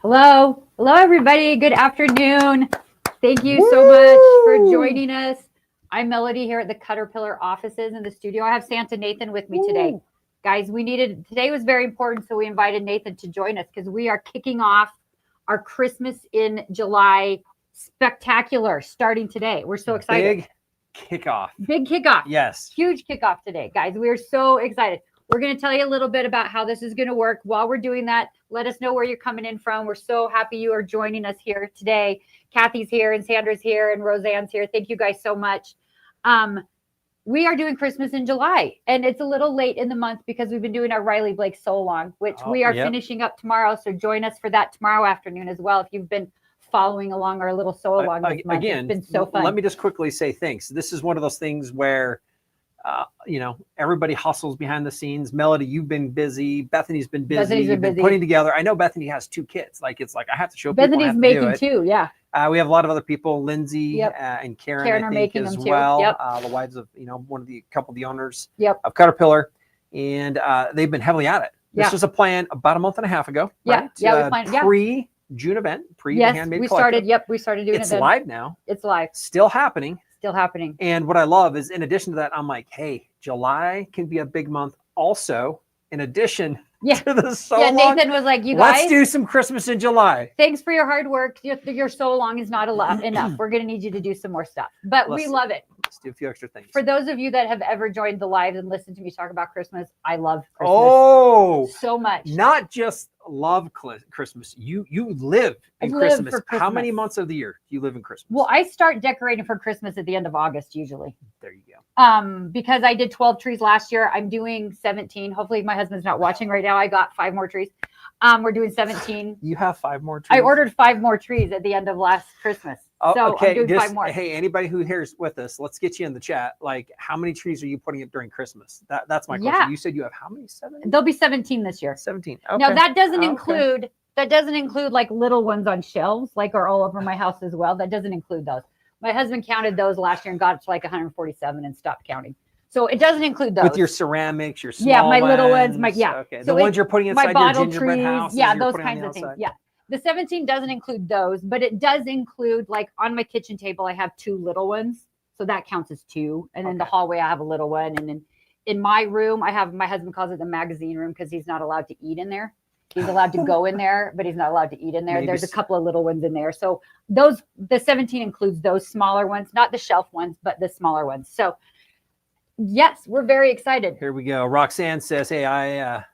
Hello. Hello, everybody. Good afternoon. Thank you so much for joining us. I'm Melody here at the CutterPillar offices in the studio. I have Santa Nathan with me today. Guys, today was very important, so we invited Nathan to join us because we are kicking off our Christmas in July spectacular starting today. We're so excited. Big kickoff. Big kickoff. Yes. Huge kickoff today, guys. We are so excited. We're going to tell you a little bit about how this is going to work. While we're doing that, let us know where you're coming in from. We're so happy you are joining us here today. Kathy's here and Sandra's here and Roseanne's here. Thank you guys so much. We are doing Christmas in July, and it's a little late in the month because we've been doing our Riley Blake So Long, which we are finishing up tomorrow. So join us for that tomorrow afternoon as well if you've been following along our little so along this month. Again, it's been so fun. Let me just quickly say thanks. This is one of those things where everybody hustles behind the scenes. Melody, you've been busy. Bethany's been busy. You've been putting together. I know Bethany has 2 kids. It's like I have to show people. Bethany's making 2, yeah. We have a lot of other people. Lindsay and Karen are I think, making as them too. well. Yep. The wives of couple of the owners of CutterPillar, and they've been heavily at it. This was a plan about a month and a half ago. Right? We planned pre-June event, the Handmade we Collective. We started doing it. It's live now. It's live. Still happening. And what I love is, in addition to that, I'm like, hey, July can be a big month. Also, in addition to the so long, Nathan was like, you guys, let's do some Christmas in July. Thanks for your hard work. Your so long is not enough. We're going to need you to do some more stuff. But we love it. Let's do a few extra things. For those of you that have ever joined the live and listened to me talk about Christmas, I love Christmas so much. Not just love Christmas. You live in Christmas. How many months of the year do you live in Christmas? Well, I start decorating for Christmas at the end of August usually. There you go. Because I did 12 trees last year. I'm doing 17. Hopefully my husband's not watching right now. I got 5 more trees. We're doing 17. You have 5 more trees? I ordered 5 more trees at the end of last Christmas. So okay. I'm doing 5 more. Hey, anybody who here's with us, let's get you in the chat. Like, how many trees are you putting up during Christmas? That's my question. You said you have how many? 7? There'll be 17 this year. 17. Okay. Now that doesn't include like little ones on shelves, like are all over my house as well. That doesn't include those. My husband counted those last year and got it to like 147 and stopped counting. So it doesn't include those. With your ceramics, your small my little ones, Okay. So the ones you're putting inside your gingerbread house. Those kinds of things. Yeah. The 17 doesn't include those, but it does include, like, on my kitchen table, I have 2 little ones. So that counts as 2. And in the hallway, I have a little one. And then in my room, my husband calls it the magazine room because he's not allowed to eat in there. He's allowed to go in there, but he's not allowed to eat in there. There's a couple of little ones in there. So the 17 includes those smaller ones, not the shelf ones, but the smaller ones. So yes, we're very excited. Here we go. Roxanne says, hey, I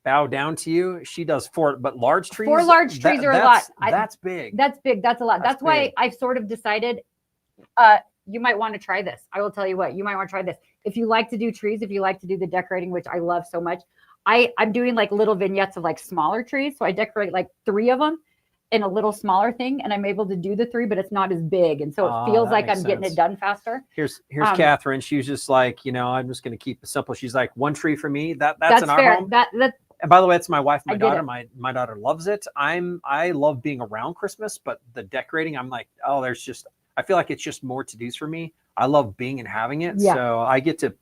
bow down to you. She does 4, but large trees. 4 large trees are a lot. That's big. That's big. That's a lot. That's why I've sort of decided you might want to try this. I will tell you what, you might want to try this. If you like to do trees, if you like to do the decorating, which I love so much, I'm doing like little vignettes of like smaller trees. So I decorate like 3 of them in a little smaller thing, and I'm able to do the 3, but it's not as big. And so it feels like I'm getting it done faster. Here's Catherine. She was just like, I'm just going to keep it simple. She's like, 1 tree for me. That's in our fair. home. And by the way, it's my wife, my daughter. My daughter loves it. I love being around Christmas, but the decorating, I'm like, I feel like it's just more to-dos for me. I love being and having it. Yeah. So I get to,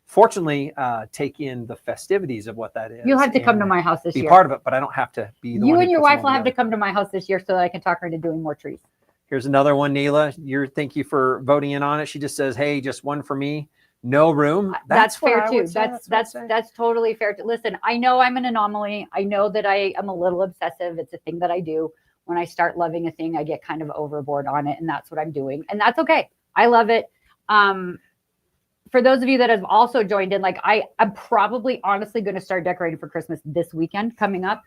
fortunately, take in the festivities of what that is. You'll have to come to my house this year. Be part of it, but I don't have to be the one. You and your wife will have to come to my house this year so that I can talk her into doing more trees. Here's another one, Neela. Thank you for voting in on it. She just says, hey, just 1 for me. No room. That's fair too. That's totally fair. Listen, I know I'm an anomaly. I know that I am a little obsessive. It's a thing that I do. When I start loving a thing, I get kind of overboard on it, and that's what I'm doing. And that's okay. I love it. For those of you that have also joined in, like I'm probably honestly going to start decorating for Christmas this weekend coming up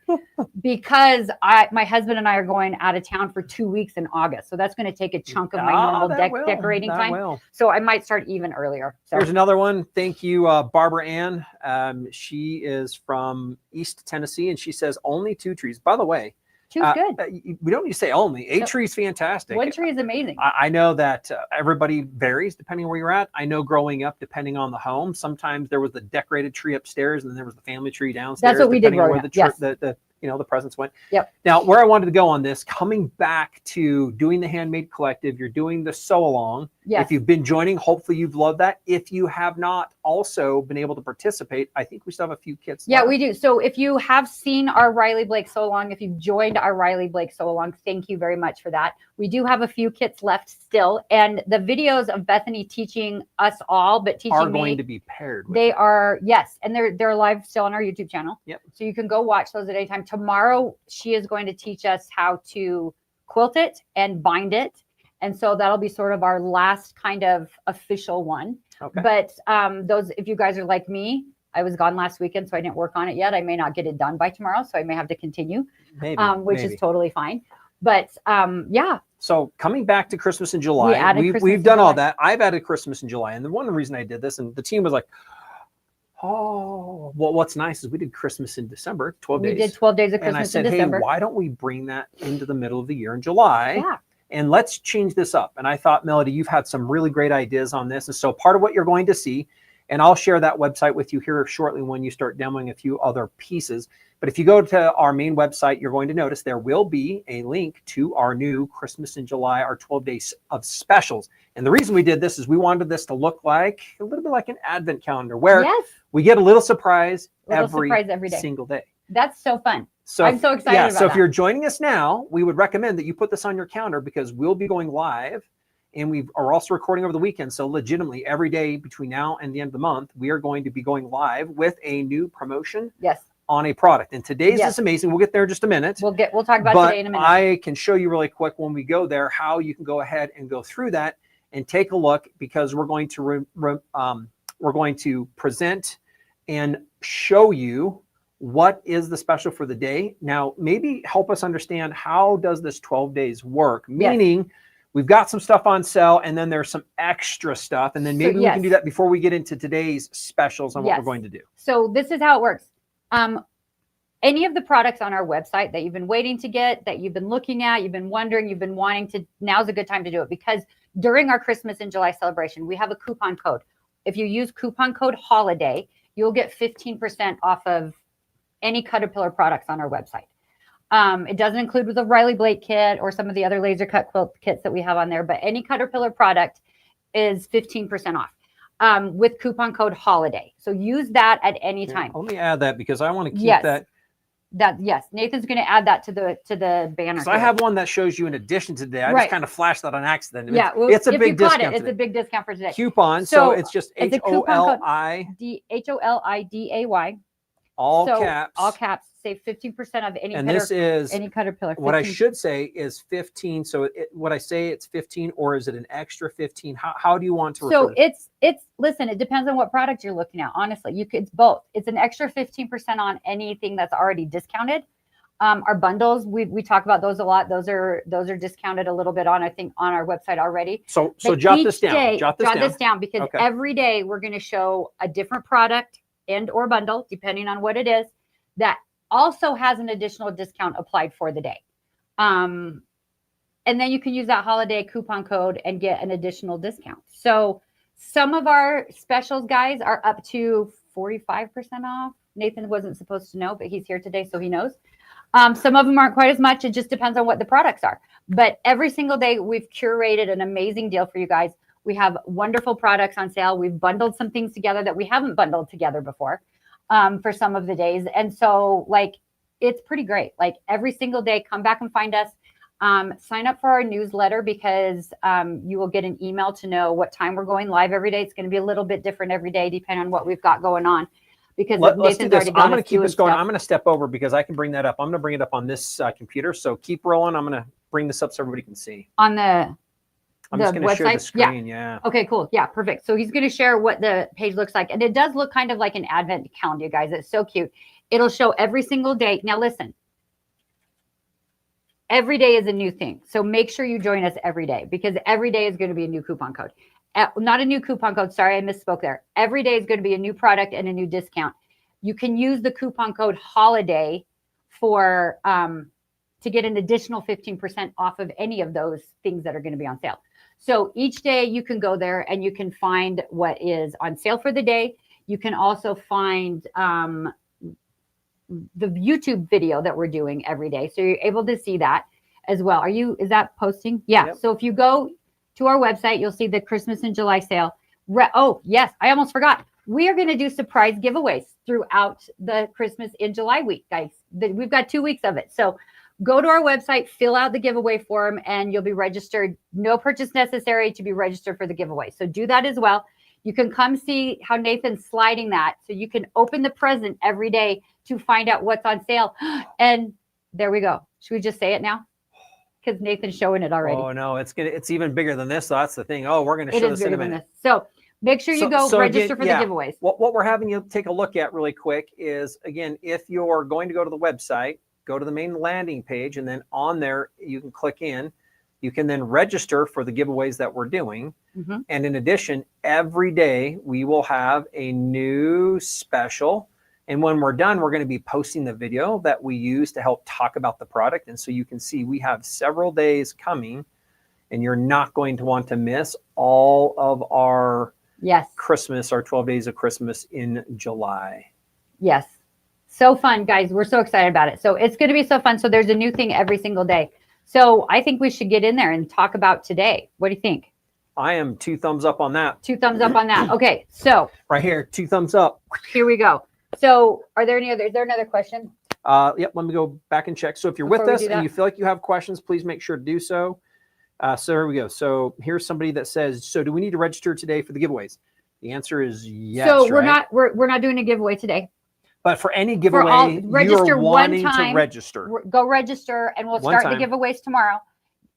because my husband and I are going out of town for 2 weeks in August. So that's going to take a chunk of my normal decorating time. So I might start even earlier. So here's another one. Thank you, Barbara Ann. She is from East Tennessee, and she says only 2 trees. By the way, 2's good. We don't need to say only. 8 trees, fantastic. 1 tree is amazing. I know that everybody varies depending where you're at. I know growing up, depending on the home, sometimes there was the decorated tree upstairs, and then there was the family tree downstairs. That's what we did growing up. Yes. The presents went. Yep. Now, where I wanted to go on this, coming back to doing the Handmade Collective, you're doing the sew along. Yes. If you've been joining, hopefully you've loved that. If you have not also been able to participate, I think we still have a few kits Yeah, left. we do. So if you have seen our Riley Blake Sew Along, if you've joined our Riley Blake Sew Along, thank you very much for that. We do have a few kits left still. And the videos of Bethany teaching us all, but teaching are going to be paired with they are, yes. And they're live still on our YouTube channel. Yep. So you can go watch those at any time. Tomorrow, she is going to teach us how to quilt it and bind it. And so that'll be sort of our last kind of official one. Okay. But those, if you guys are like me, I was gone last weekend, so I didn't work on it yet. I may not get it done by tomorrow, so I may have to continue, which is totally fine. But yeah. So coming back to Christmas in July, we've done all that. I've added Christmas in July. And the one reason I did this, and the team was like, oh, well, what's nice is we did Christmas in December, 12 days. We did 12 days of Christmas and I said, in December. hey, why don't we bring that into the middle of the year in July? Yeah. And let's change this up. And I thought, Melody, you've had some really great ideas on this. And so part of what you're going to see, and I'll share that website with you here shortly when you start demoing a few other pieces. But if you go to our main website, you're going to notice there will be a link to our new Christmas in July, our 12 days of specials. And the reason we did this is we wanted this to look like a little bit like an advent calendar where we get a little surprise every day. Single day. That's so fun. So I'm so excited about so if you're joining us now, we would recommend that you put this on your calendar because we'll be going live and we are also recording over the weekend. So legitimately every day between now and the end of the month, we are going to be going live with a new promotion on a product. And today's is amazing. We'll get there in just a minute. We'll talk about today in a minute. I can show you really quick when we go there how you can go ahead and go through that and take a look because we're going to present and show you what is the special for the day. Now, maybe help us understand how does this 12 days work? Meaning we've got some stuff on sale and then there's some extra stuff. And then maybe we can do that before we get into today's specials on what we're going to do. So this is how it works. Any of the products on our website that you've been waiting to get, that you've been looking at, you've been wondering, you've been wanting to, now's a good time to do it because during our Christmas in July celebration, we have a coupon code. If you use coupon code HOLIDAY, you'll get 15% off of any CutterPillar products on our website. It doesn't include with the Riley Blake kit or some of the other laser cut quilt kits that we have on there, but any CutterPillar product is 15% off with coupon code HOLIDAY. So use that at any time. Let me add that because I want to keep that. Nathan's going to add that to the banner. So I have one that shows you in addition to today. I just kind of flashed that on accident. Yeah, it's a big discount. It's a big discount for today. Coupon. So it's just HOLIDAY. All caps. All caps. Save 15% of any. And this is any CutterPillar. 15. What I should say is 15. So what I say it's 15, or is it an extra 15? How do you want to? So it's listen. It depends on what product you're looking at. Honestly, it's both. It's an extra 15% on anything that's already discounted. Our bundles, we talk about those a lot. Those are discounted a little bit on, I think, on our website already. So jot this down. Jot this down because every day we're going to show a different product and or bundle, depending on what it is, that also has an additional discount applied for the day. And then you can use that holiday coupon code and get an additional discount. So some of our specials, guys, are up to 45% off. Nathan wasn't supposed to know, but he's here today, so he knows. Some of them aren't quite as much. It just depends on what the products are. But every single day, we've curated an amazing deal for you guys. We have wonderful products on sale. We've bundled some things together that we haven't bundled together before for some of the days. And so, it's pretty great. Every single day, come back and find us. Sign up for our newsletter because you will get an email to know what time we're going live every day. It's going to be a little bit different every day, depending on what we've got going on. Because let's do this. I'm going to keep this going. I'm going to step over because I can bring that up. I'm going to bring it up on this computer. So keep rolling. I'm going to bring this up so everybody can see. On the I'm just going to share the screen. Yeah. Okay, cool. Yeah, perfect. So he's going to share what the page looks like. And it does look kind of like an advent calendar, you guys. It's so cute. It'll show every single day. Now, listen. Every day is a new thing. So make sure you join us every day because every day is going to be a new coupon code. Not a new coupon code. Sorry, I misspoke there. Every day is going to be a new product and a new discount. You can use the coupon code HOLIDAY for to get an additional 15% off of any of those things that are going to be on sale. So each day you can go there and you can find what is on sale for the day. You can also find the YouTube video that we're doing every day. So you're able to see that as well. Is that posting? Yeah. Yep. So if you go to our website. You'll see the Christmas in July sale. Oh, yes, I almost forgot. We are going to do surprise giveaways throughout the Christmas in July week, guys. We've got 2 weeks of it. So go to our website, fill out the giveaway form, and you'll be registered. No purchase necessary to be registered for the giveaway. So do that as well. You can come see how Nathan's sliding that. So you can open the present every day to find out what's on sale. And there we go. Should we just say it now? Because Nathan's showing it already. Oh no, it's even bigger than this. So that's the thing. Oh, we're going to show this in a minute. So make sure you go register for the giveaways. What we're having you take a look at really quick is, again, if you're going to go to the website, go to the main landing page, and then on there you can click in. You can then register for the giveaways that we're doing. And in addition, every day we will have a new special. And when we're done, we're going to be posting the video that we use to help talk about the product. And so you can see we have several days coming, and you're not going to want to miss all of our Christmas, our 12 days of Christmas in July. Yes. So fun, guys. We're so excited about it. So it's going to be so fun. So there's a new thing every single day. So I think we should get in there and talk about today. What do you think? I am 2 thumbs up on that. 2 thumbs up on that. Okay. So right here, 2 thumbs up. Here we go. So is there another question? Yep. Let me go back and check. So if you're with us and you feel like you have questions, please make sure to do so. So here we go. So here's somebody that says, so do we need to register today for the giveaways? The answer is yes. So we're not doing a giveaway today. But for any giveaway, you're wanting to register. Go register, and we'll start the giveaways tomorrow.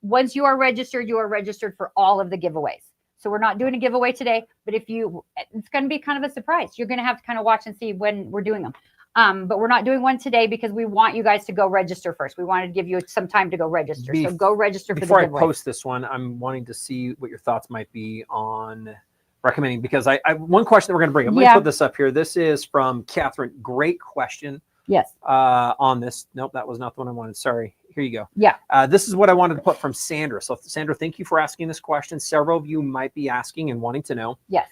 Once you are registered for all of the giveaways. So we're not doing a giveaway today, but it's going to be kind of a surprise. You're going to have to kind of watch and see when we're doing them. But we're not doing one today because we want you guys to go register first. We wanted to give you some time to go register. So go register for the giveaway. Before I post this one, I'm wanting to see what your thoughts might be on recommending, because I one question that we're going to bring up. Let me put this up here. This is from Catherine. Great question. Yes. On this. Nope, that was not the one I wanted. Sorry. Here you go. Yeah. This is what I wanted to put from Sandra. So Sandra, thank you for asking this question. Several of you might be asking and wanting to know. Yes.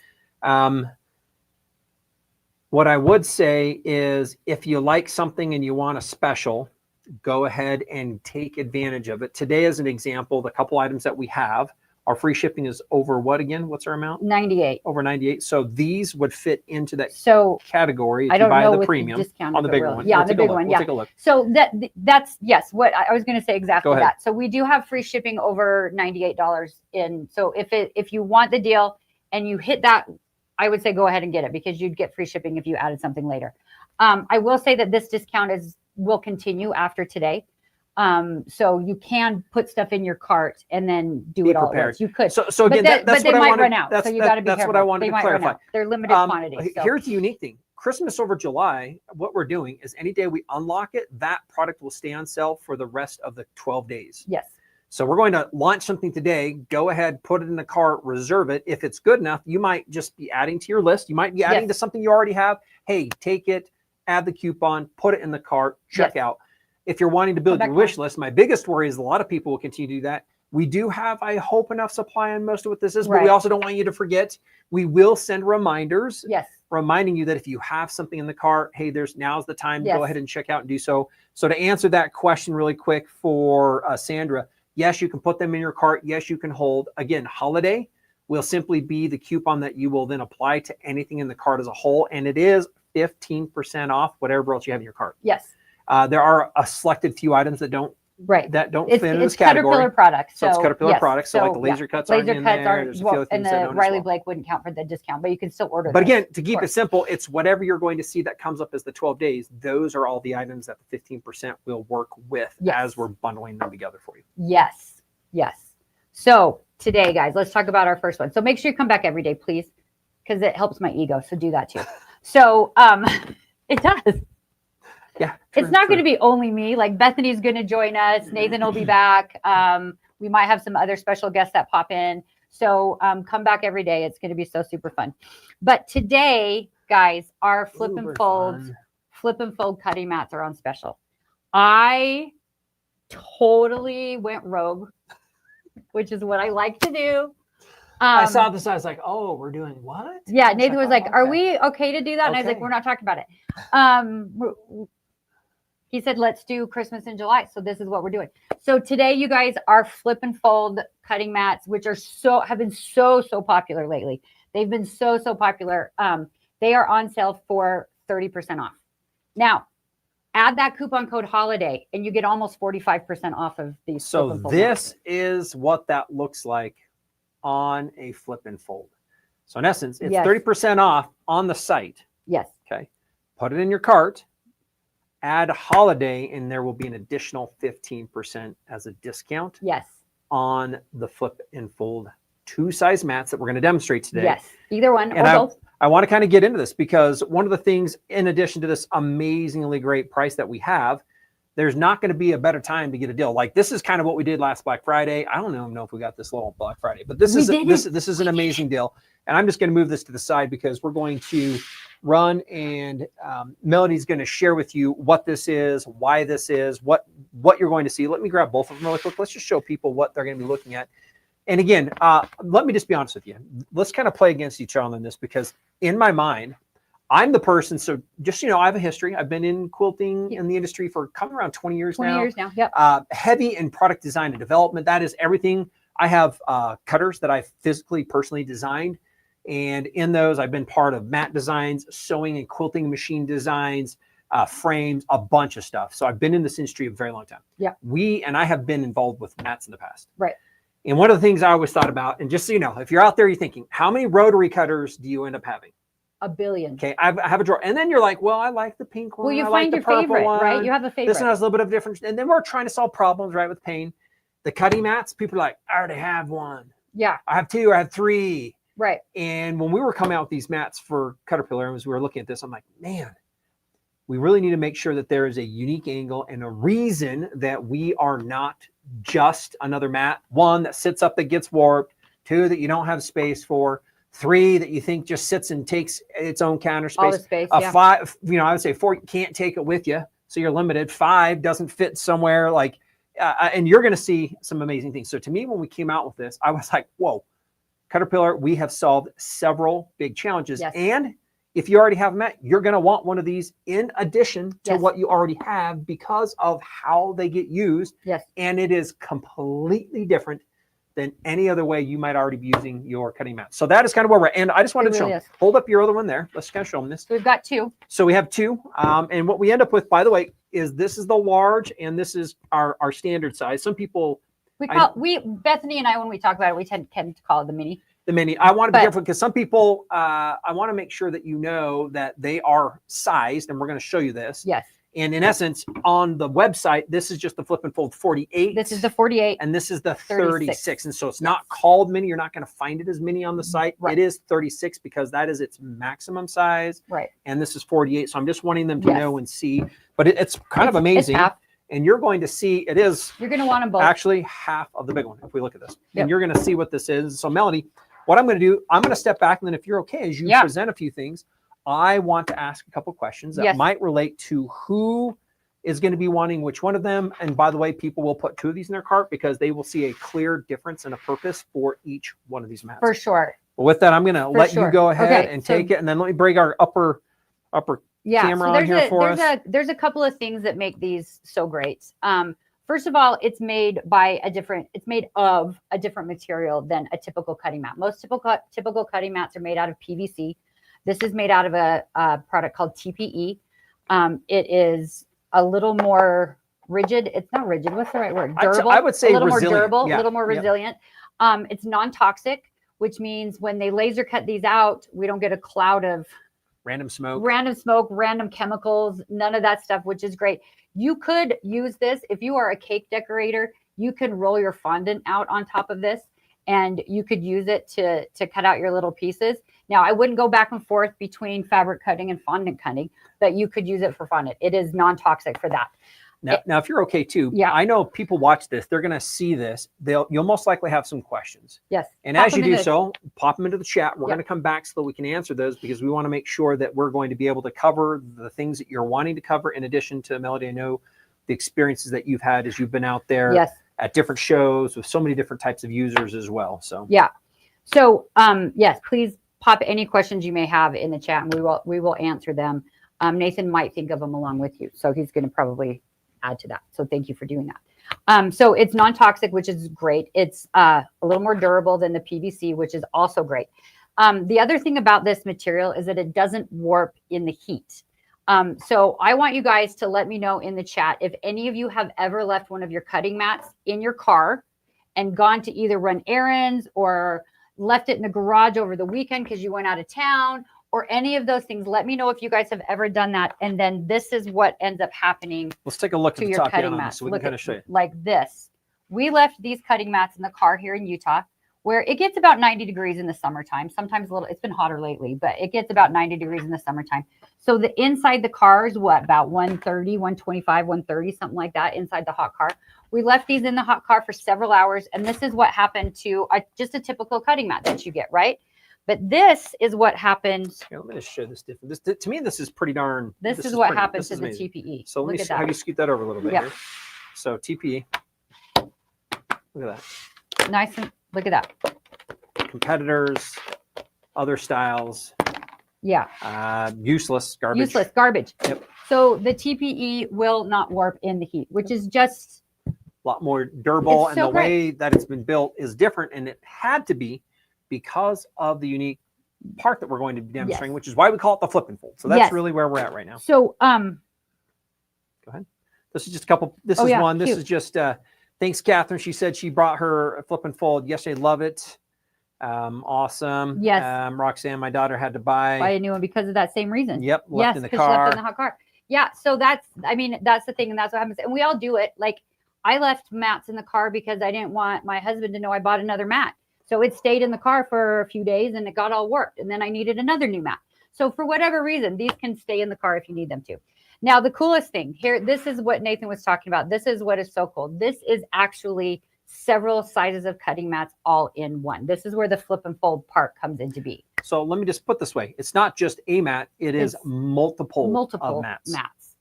What I would say is, if you like something and you want a special, go ahead and take advantage of it. Today, as an example, the couple items that we have, our free shipping is over what again? What's our amount? 98. Over 98. So these would fit into that category if I don't you buy know the premium on the bigger one. Yeah, on the big one. We'll take a look. So that's yes. What I was going to say exactly that. So we do have free shipping over $98 in. So if you want the deal and you hit that, I would say go ahead and get it, because you'd get free shipping if you added something later. I will say that this discount will continue after today. So you can put stuff in your cart and then do it all at once. You could. So again, that's but what they I might run out. So you got to be careful. That's what I wanted to clarify. They're limited quantities. So. Here's the unique thing. Christmas over July, what we're doing is any day we unlock it, that product will stay on sale for the rest of the 12 days. Yes. So we're going to launch something today. Go ahead, put it in the cart, reserve it. If it's good enough, you might just be adding to your list. You might be adding to something you already have. Hey, take it, add the coupon, put it in the cart, check out. If you're wanting to build your wish list, my biggest worry is a lot of people will continue to do that. We do have, I hope, enough supply on most of what this is, but we also don't want you to forget. We will send reminders, reminding you that if you have something in the cart, hey, now's the time to go ahead and check out and do so. So to answer that question really quick for Sandra, yes, you can put them in your cart. Yes, you can hold. Again, holiday will simply be the coupon that you will then apply to anything in the cart as a whole, and it is 15% off whatever else you have in your cart. Yes. There are a selected few items that don't fit in this category. CutterPillar products. So it's CutterPillar products. So like the laser cuts aren't in there. There's a few other things and the Riley Blake wouldn't count for the discount, but you can still order. But again, to keep it simple, it's whatever you're going to see that comes up as the 12 days. Those are all the items that the 15% will work with as we're bundling them together for you. Yes. Yes. So today, guys, let's talk about our first one. So make sure you come back every day, please, because it helps my ego. So do that too. So it does. Yeah, it's not going to be only me. Like Bethany's going to join us. Nathan will be back. We might have some other special guests that pop in. So come back every day. It's going to be so super fun. But today, guys, our flip and fold cutting mats are on special. I totally went rogue, which is what I like to do. I saw this. I was like, "Oh, we're doing what?" Yeah, Nathan was like, "Are we okay to do that?" And I was like, "We're not talking about it." He said, let's do Christmas in July. So this is what we're doing. So today, you guys, our flip and fold cutting mats, which are have been so popular lately. They've been so popular. They are on sale for 30% off. Now, add that coupon code HOLIDAY and you get almost 45% off of these. So this is what that looks like on a flip and fold. So in essence, it's 30% off on the site. Yes. Okay. Put it in your cart, add holiday, and there will be an additional 15% as a discount. Yes. On the flip and fold 2-size mats that we're going to demonstrate today. Yes. Either one and or both. I want to kind of get into this because one of the things, in addition to this amazingly great price that we have, there's not going to be a better time to get a deal. Like, this is kind of what we did last Black Friday. I don't even know if we got this little Black Friday, but this is an amazing deal. And I'm just going to move this to the side because we're going to run and Melody's going to share with you what this is, why this is, what you're going to see. Let me grab both of them really quick. Let's just show people what they're going to be looking at. And again, let me just be honest with you. Let's kind of play against each other on this because in my mind, I'm the person. So just, you know, I have a history. I've been in quilting in the industry for coming around 20 years now. 20 years now. Yep. Heavy in product design and development. That is everything. I have cutters that I've personally designed. And in those, I've been part of mat designs, sewing and quilting machine designs, frames, a bunch of stuff. So I've been in this industry a very long time. Yeah. I have been involved with mats in the past. Right. And one of the things I always thought about, and just so you know, if you're out there, you're thinking, how many rotary cutters do you end up having? A billion. Okay, I have a drawer. And then you're like, well, I like the pink one. Well, you I find like your favorite, one. right? You have a favorite. This one has a little bit of difference. And then we're trying to solve problems, right, with pain. The cutting mats, people are like, I already have one. Yeah. I have 2, I have 3. Right. And when we were coming out with these mats for CutterPillar, and as we were looking at this, I'm like, man, we really need to make sure that there is a unique angle and a reason that we are not just another mat. 1, that sits up that gets warped. 2, that you don't have space for. 3, that you think just sits and takes its own counter space. All the space, 5, you know, I would say 4, you can't take it with you, so you're limited. 5 doesn't fit somewhere like, and you're going to see some amazing things. So to me, when we came out with this, I was like, whoa, CutterPillar, we have solved several big challenges. Yes. And if you already have a mat, you're going to want one of these in addition to what you already have because of how they get used. Yes. And it is completely different than any other way you might already be using your cutting mat. So that is kind of where we're at. And I just wanted to show them. Hold up your other one there. Let's kind of show them this. So we've got 2. So we have 2. And what we end up with, by the way, is this is the large and this is our standard size. Some people... Bethany and I, when we talk about it, we tend to call it the mini. The mini. I want to be careful because some people, I want to make sure that you know that they are sized, and we're going to show you this. Yes. And in essence, on the website, this is just the flip and fold 48. This is the 48. And this is the 36. And so it's not called mini. You're not going to find it as mini on the site. Right. It is 36 because that is its maximum size. Right. And this is 48. So I'm just wanting them to know and see. But it's kind of amazing. It's half. And you're going to see it is. You're going to want them both. Actually, half of the big one if we look at this. Yep. And you're going to see what this is. So Melody, what I'm going to do, I'm going to step back, and then if you're okay, as you present a few things, I want to ask a couple questions that might relate to who is going to be wanting which one of them. And by the way, people will put 2 of these in their cart because they will see a clear difference and a purpose for each one of these mats. For sure. But with that, I'm going to let you go ahead and take it. And then let me bring our upper camera on here for us. There's a couple of things that make these so great. First of all, it's made of a different material than a typical cutting mat. Most typical cutting mats are made out of PVC. This is made out of a product called TPE. It is a little more rigid. It's not rigid. What's the right word? Durable. I would say a little resilient. more durable, Yeah. a little more resilient. It's non-toxic, which means when they laser cut these out, we don't get a cloud of random smoke, random chemicals, none of that stuff, which is great. You could use this if you are a cake decorator. You can roll your fondant out on top of this, and you could use it to cut out your little pieces. Now, I wouldn't go back and forth between fabric cutting and fondant cutting, but you could use it for fondant. It is non-toxic for that. Now, if you're okay too, I know people watch this, they're going to see this. You'll most likely have some questions. Yes. And as you do so, pop them into the chat. We're going to come back so that we can answer those because we want to make sure that we're going to be able to cover the things that you're wanting to cover. In addition to, Melody, I know the experiences that you've had as you've been out there at different shows with so many different types of users as well. So yes, please pop any questions you may have in the chat, and we will answer them. Nathan might think of them along with you. So he's going to probably add to that. So thank you for doing that. So it's non-toxic, which is great. It's a little more durable than the PVC, which is also great. The other thing about this material is that it doesn't warp in the heat. So I want you guys to let me know in the chat if any of you have ever left one of your cutting mats in your car and gone to either run errands or left it in the garage over the weekend because you went out of town or any of those things. Let me know if you guys have ever done that. And then this is what ends up happening. Let's take a look at the top down on this so we can kind of show you. Like this. We left these cutting mats in the car here in Utah, where it gets about 90 degrees in the summertime. Sometimes a little, it's been hotter lately, but it gets about 90 degrees in the summertime. So the inside the car is what, about 130, 125, 130, something like that inside the hot car. We left these in the hot car for several hours. And this is what happened to just a typical cutting mat that you get, right? But this is what happened. Here, let me just show this different. To me, this is pretty darn. This is what happened to the TPE. So let me see how you scoot that over a little bit here. So TPE. Look at that. Nice and look at that. Competitors, other styles. Yeah. Useless, garbage. Useless, garbage. Yep. So the TPE will not warp in the heat, which is just a lot more durable. And the way that it's been built is different. And it had to be because of the unique part that we're going to be demonstrating, which is why we call it the flip and fold. So that's really where we're at right now. So, go ahead. This is just a couple. This is one. This is just, thanks, Catherine. She said she brought her flip and fold yesterday. Love it. Awesome. Yes. Roxanne, my daughter had to buy a new one because of that same reason. Yep. Left in the car. She left in the hot car. Yeah. So that's, I mean, that's the thing. And that's what happens. And we all do it. Like I left mats in the car because I didn't want my husband to know I bought another mat. So it stayed in the car for a few days and it got all warped. And then I needed another new mat. So for whatever reason, these can stay in the car if you need them to. Now, the coolest thing here, this is what Nathan was talking about. This is what is so cool. This is actually several sizes of cutting mats all in one. This is where the flip and fold part comes into be. So let me just put this way. It's not just a mat. It's multiple mats.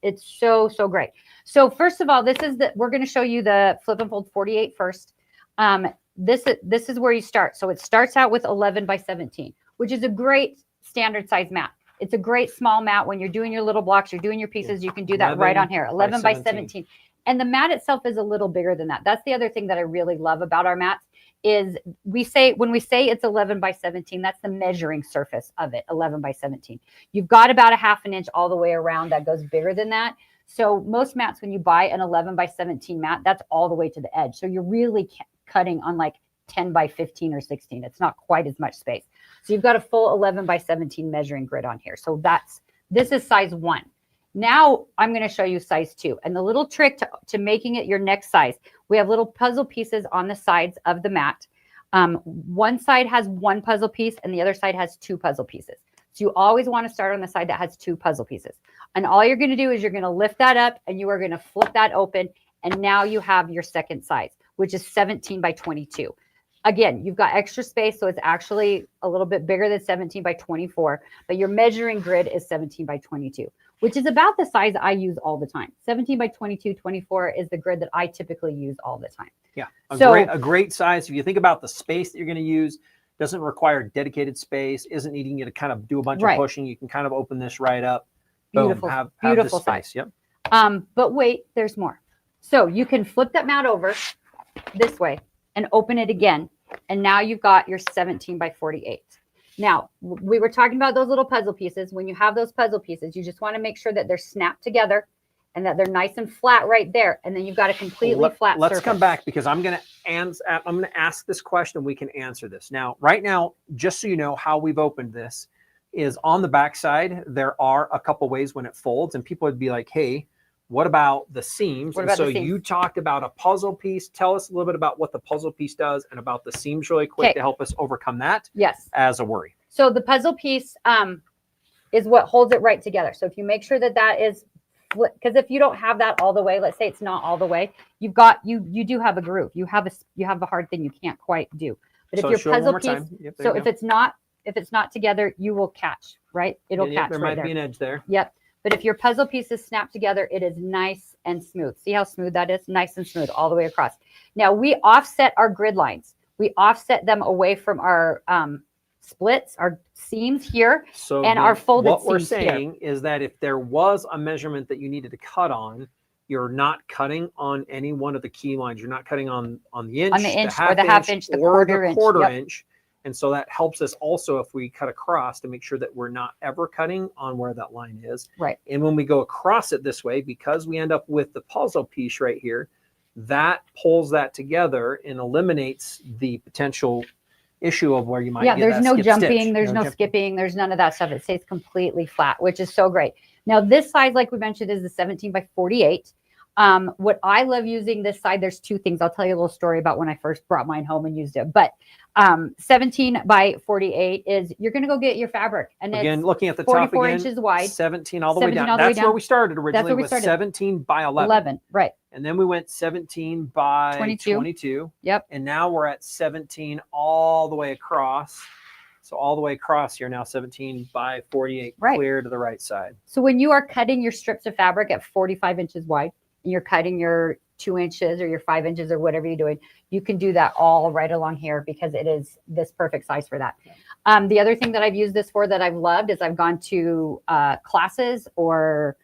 It's so, so great. So first of all, we're going to show you the flip and fold 48 first. This is where you start. So it starts out with 11 by 17, which is a great standard size mat. It's a great small mat when you're doing your little blocks, you're doing your pieces, you can do that right on here. 11 by 17. And the mat itself is a little bigger than that. That's the other thing that I really love about our mats is when we say it's 11 by 17, that's the measuring surface of it, 11 by 17. You've got about a half an inch all the way around that goes bigger than that. So most mats, when you buy an 11 by 17 mat, that's all the way to the edge. So you're really cutting on like 10 by 15 or 16. It's not quite as much space. So you've got a full 11 by 17 measuring grid on here. So this is size 1. Now I'm going to show you size 2. And the little trick to making it your next size, we have little puzzle pieces on the sides of the mat. One side has one puzzle piece and the other side has 2 puzzle pieces. So you always want to start on the side that has 2 puzzle pieces. And all you're going to do is you're going to lift that up and you are going to flip that open. And now you have your second size, which is 17 by 22. Again, you've got extra space, so it's actually a little bit bigger than 17 by 24, but your measuring grid is 17 by 22, which is about the size I use all the time. 17 by 22, 24 is the grid that I typically use all the time. Yeah, a great size. If you think about the space that you're going to use, doesn't require dedicated space, isn't needing you to kind of do a bunch of pushing. You can kind of open this right up. Beautiful, boom, have beautiful this space. Size. Yep. But wait, there's more. So you can flip that mat over this way and open it again. And now you've got your 17 by 48. Now, we were talking about those little puzzle pieces. When you have those puzzle pieces, you just want to make sure that they're snapped together and that they're nice and flat right there. And then you've got a completely flat surface. Let's come back because I'm going to ask this question. We can answer this. Now, right now, just so you know how we've opened this is on the back side, there are a couple ways when it folds and people would be like, hey, what about the seams? So you talked about a puzzle piece. Tell us a little bit about what the puzzle piece does and about the seams really quick to help us overcome that as a worry. So the puzzle piece is what holds it right together. So if you make sure that is, because if you don't have that all the way, let's say it's not all the way, you do have a groove. You have a hard thing you can't quite do. But if your puzzle piece, so if it's not together, you will catch, right? It'll catch. There might be an edge there. Yep. But if your puzzle pieces snap together, it is nice and smooth. See how smooth that is? Nice and smooth all the way across. Now we offset our grid lines. We offset them away from our splits, our seams here, so and our folded what we're seams saying is that if there was a measurement that you needed to cut on, you're not cutting on any one of the key lines. You're not cutting on the inch, or the half inch, the quarter inch. And so that helps us also if we cut across to make sure that we're not ever cutting on where that line is. Right. And when we go across it this way, because we end up with the puzzle piece right here, that pulls that together and eliminates the potential issue of where you might get there's no jumping, stitch. there's no skipping, there's none of that stuff. It stays completely flat, which is so great. Now this size, like we mentioned, is the 17 by 48. What I love using this side, there's two things. I'll tell you a little story about when I first brought mine home and used it. But 17 by 48 is you're going to go get your fabric. And again, it's looking at the 44 top again, inches wide. 17 all the way down. That's where we started originally with 17 by 11. Right. And then we went 17 by 22. Yep. And now we're at 17 all the way across. So all the way across here now, 17 by 48, clear to the right side. So when you are cutting your strips of fabric at 45 inches wide, and you're cutting your 2 inches or your 5 inches or whatever you're doing, you can do that all right along here because it is this perfect size for that. The other thing that I've used this for that I've loved is I've gone to classes, or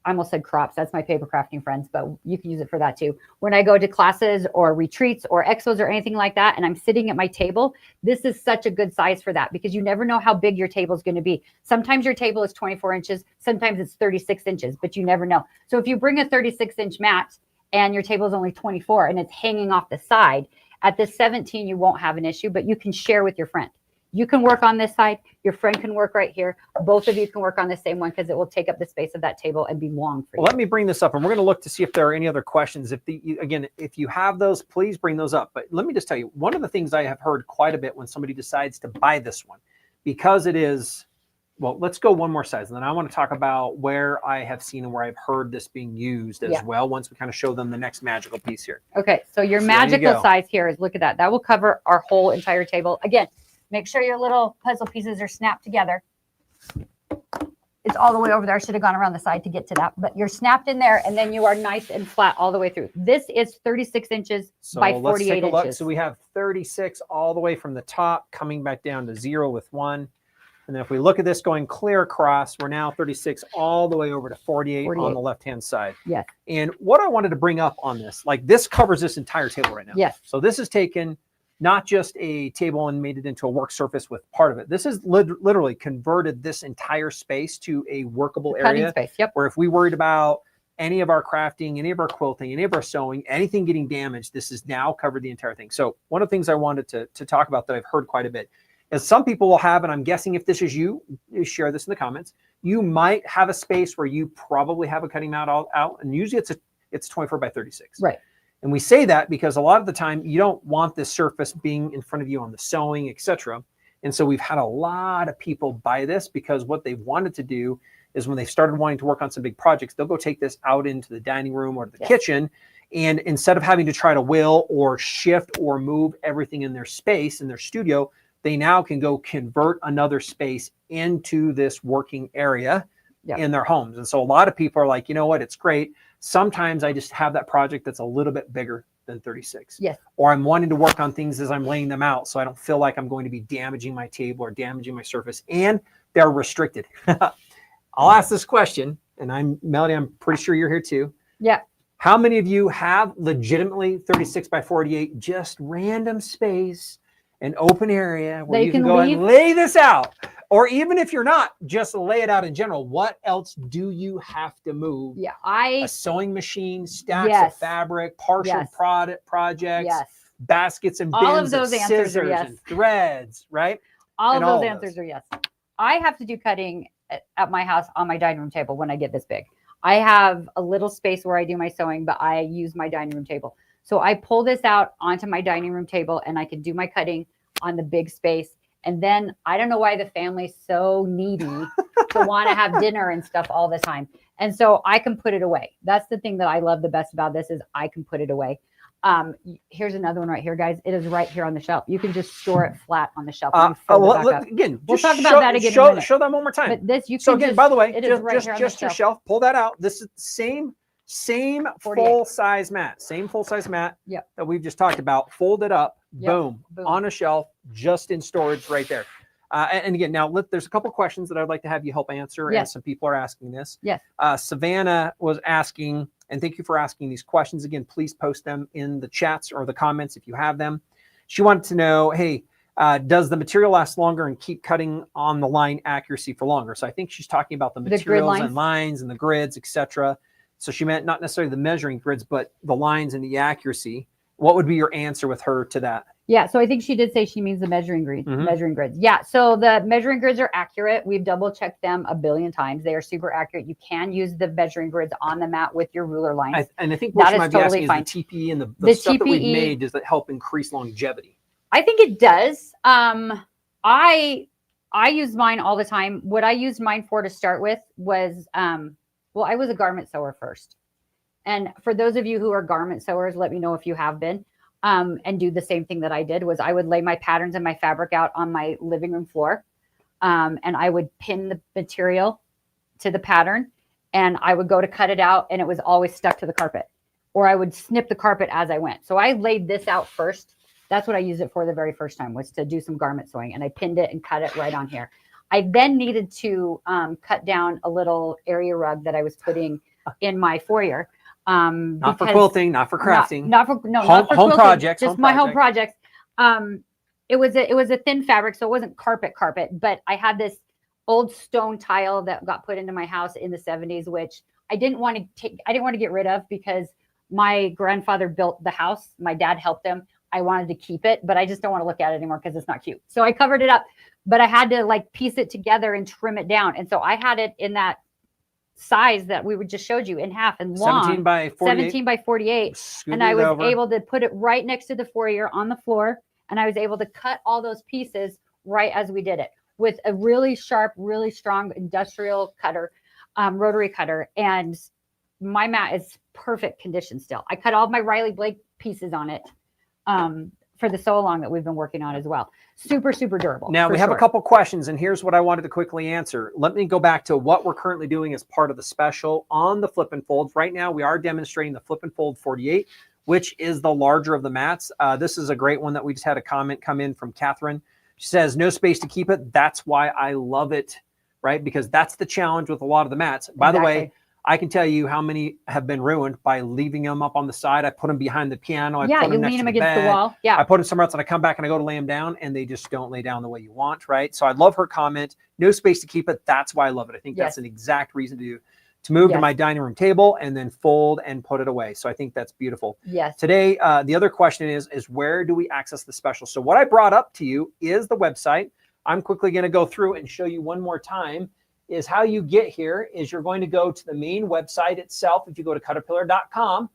I almost said crops. That's my paper crafting friends, but you can use it for that too. When I go to classes or retreats or expos or anything like that, and I'm sitting at my table, this is such a good size for that because you never know how big your table is going to be. Sometimes your table is 24 inches, sometimes it's 36 inches, but you never know. So if you bring a 36-inch mat and your table is only 24 and it's hanging off the side, at the 17, you won't have an issue, but you can share with your friend. You can work on this side. Your friend can work right here. Both of you can work on the same one because it will take up the space of that table and be long for you. Well, let me bring this up, and we're going to look to see if there are any other questions. If you have those, please bring those up. But let me just tell you, one of the things I have heard quite a bit when somebody decides to buy this one, because it is, well, let's go one more size, and then I want to talk about where I have seen and where I've heard this being used as well, once we kind of show them the next magical piece here. Okay, so your magical size here is, look at that. That will cover our whole entire table. Again, make sure your little puzzle pieces are snapped together. It's all the way over there. I should have gone around the side to get to that. But you're snapped in there, and then you are nice and flat all the way through. This is 36 inches by 48 let's take a look. inches. So we have 36 all the way from the top, coming back down to 0 with 1. And then if we look at this going clear across, we're now 36 all the way over to 48 on the left-hand side. Yes. And what I wanted to bring up on this, like this covers this entire table right now. Yes. So this is taken not just a table and made it into a work surface with part of it. This is literally converted this entire space to a workable area. Space, yep. Where if we worried about any of our crafting, any of our quilting, any of our sewing, anything getting damaged, this has now covered the entire thing. So one of the things I wanted to talk about that I've heard quite a bit is some people will have, and I'm guessing if this is you share this in the comments, you might have a space where you probably have a cutting mat out, and usually it's 24 by 36. Right. And we say that because a lot of the time you don't want this surface being in front of you on the sewing, etc. And so we've had a lot of people buy this because what they've wanted to do is when they started wanting to work on some big projects, they'll go take this out into the dining room or the kitchen. And instead of having to try to will or shift or move everything in their space, in their studio, they now can go convert another space into this working area in their homes. And so a lot of people are like, you know what, it's great. Sometimes I just have that project that's a little bit bigger than 36. Yes. Or I'm wanting to work on things as I'm laying them out so I don't feel like I'm going to be damaging my table or damaging my surface, and they're restricted. I'll ask this question, and Melody, I'm pretty sure you're here too. Yeah. How many of you have legitimately 36 by 48, just random space, an open area where you can go and lay this out? Or even if you're not, just lay it out in general. What else do you have to move? Yeah, a sewing machine, stacks of fabric, partial projects, baskets and bins, all of those answers scissors are yes. and threads, right? All of those answers are yes. I have to do cutting at my house on my dining room table when I get this big. I have a little space where I do my sewing, but I use my dining room table. So I pull this out onto my dining room table and I can do my cutting on the big space. And then I don't know why the family's so needy to want to have dinner and stuff all the time. And so I can put it away. That's the thing that I love the best about this is I can put it away. Here's another one right here, guys. It is right here on the shelf. You can just store it flat on the shelf. Again, we'll talk about that again in a minute. Show that one more time. But this, you can so again, by the way, it is right here on just the your shelf. Pull that out. This is same full size mat, that we've just talked about, folded up, boom, on a shelf, just in storage right there. And again, now there's a couple questions that I'd like to have you help answer, as some people are asking this. Yes. Savannah was asking, and thank you for asking these questions. Again, please post them in the chats or the comments if you have them. She wanted to know, hey, does the material last longer and keep cutting on the line accuracy for longer? So I think she's talking about the materials and lines and the grids, etc. So she meant not necessarily the measuring grids, but the lines and the accuracy. What would be your answer with her to that? Yeah, so I think she did say she means the measuring grids. Measuring grids. Yeah, so the measuring grids are accurate. We've double checked them a billion times. They are super accurate. You can use the measuring grids on the mat with your ruler lines. And I think what she might be asking is the TPE and the stuff that we've made, does that help increase longevity? I think it does. I use mine all the time. What I used mine for to start with was, well, I was a garment sewer first. And for those of you who are garment sewers, let me know if you have been. And do the same thing that I did was I would lay my patterns and my fabric out on my living room floor. And I would pin the material to the pattern and I would go to cut it out and it was always stuck to the carpet, or I would snip the carpet as I went. So I laid this out first. That's what I used it for the very first time, was to do some garment sewing, and I pinned it and cut it right on here. I then needed to cut down a little area rug that I was putting in my foyer. Not for quilting, not for crafting, not for home quilting, projects, just my home projects. It was a thin fabric, so it wasn't carpet, but I had this old stone tile that got put into my house in the 70s, which I didn't want to get rid of because my grandfather built the house. My dad helped him. I wanted to keep it, but I just don't want to look at it anymore because it's not cute. So I covered it up, but I had to like piece it together and trim it down. And so I had it in that size that we just showed you, in half and long, 17 by 48. And I was able to put it right next to the foyer on the floor, and I was able to cut all those pieces right as we did it with a really sharp, really strong industrial cutter, rotary cutter. And my mat is perfect condition still. I cut all my Riley Blake pieces on it for the sew along that we've been working on as well. Super, super durable. Now we have a couple questions, and here's what I wanted to quickly answer. Let me go back to what we're currently doing as part of the special on the flip and folds. Right now, we are demonstrating the flip and fold 48, which is the larger of the mats. This is a great one that we just had a comment come in from Catherine. She says, no space to keep it. That's why I love it, right? Because that's the challenge with a lot of the mats. By the way, I can tell you how many have been ruined by leaving them up on the side. I put them behind the piano. I put them next to the against bed. the wall. Yeah. I put them somewhere else and I come back and I go to lay them down and they just don't lay down the way you want, right? So I love her comment. No space to keep it. That's why I love it. I think that's an exact reason to move to my dining room table and then fold and put it away. So I think that's beautiful. Yes. Today, the other question is where do we access the special? So what I brought up to you is the website. I'm quickly going to go through and show you one more time. Is how you get here is you're going to go to the main website itself. If you go to CutterPillar.com,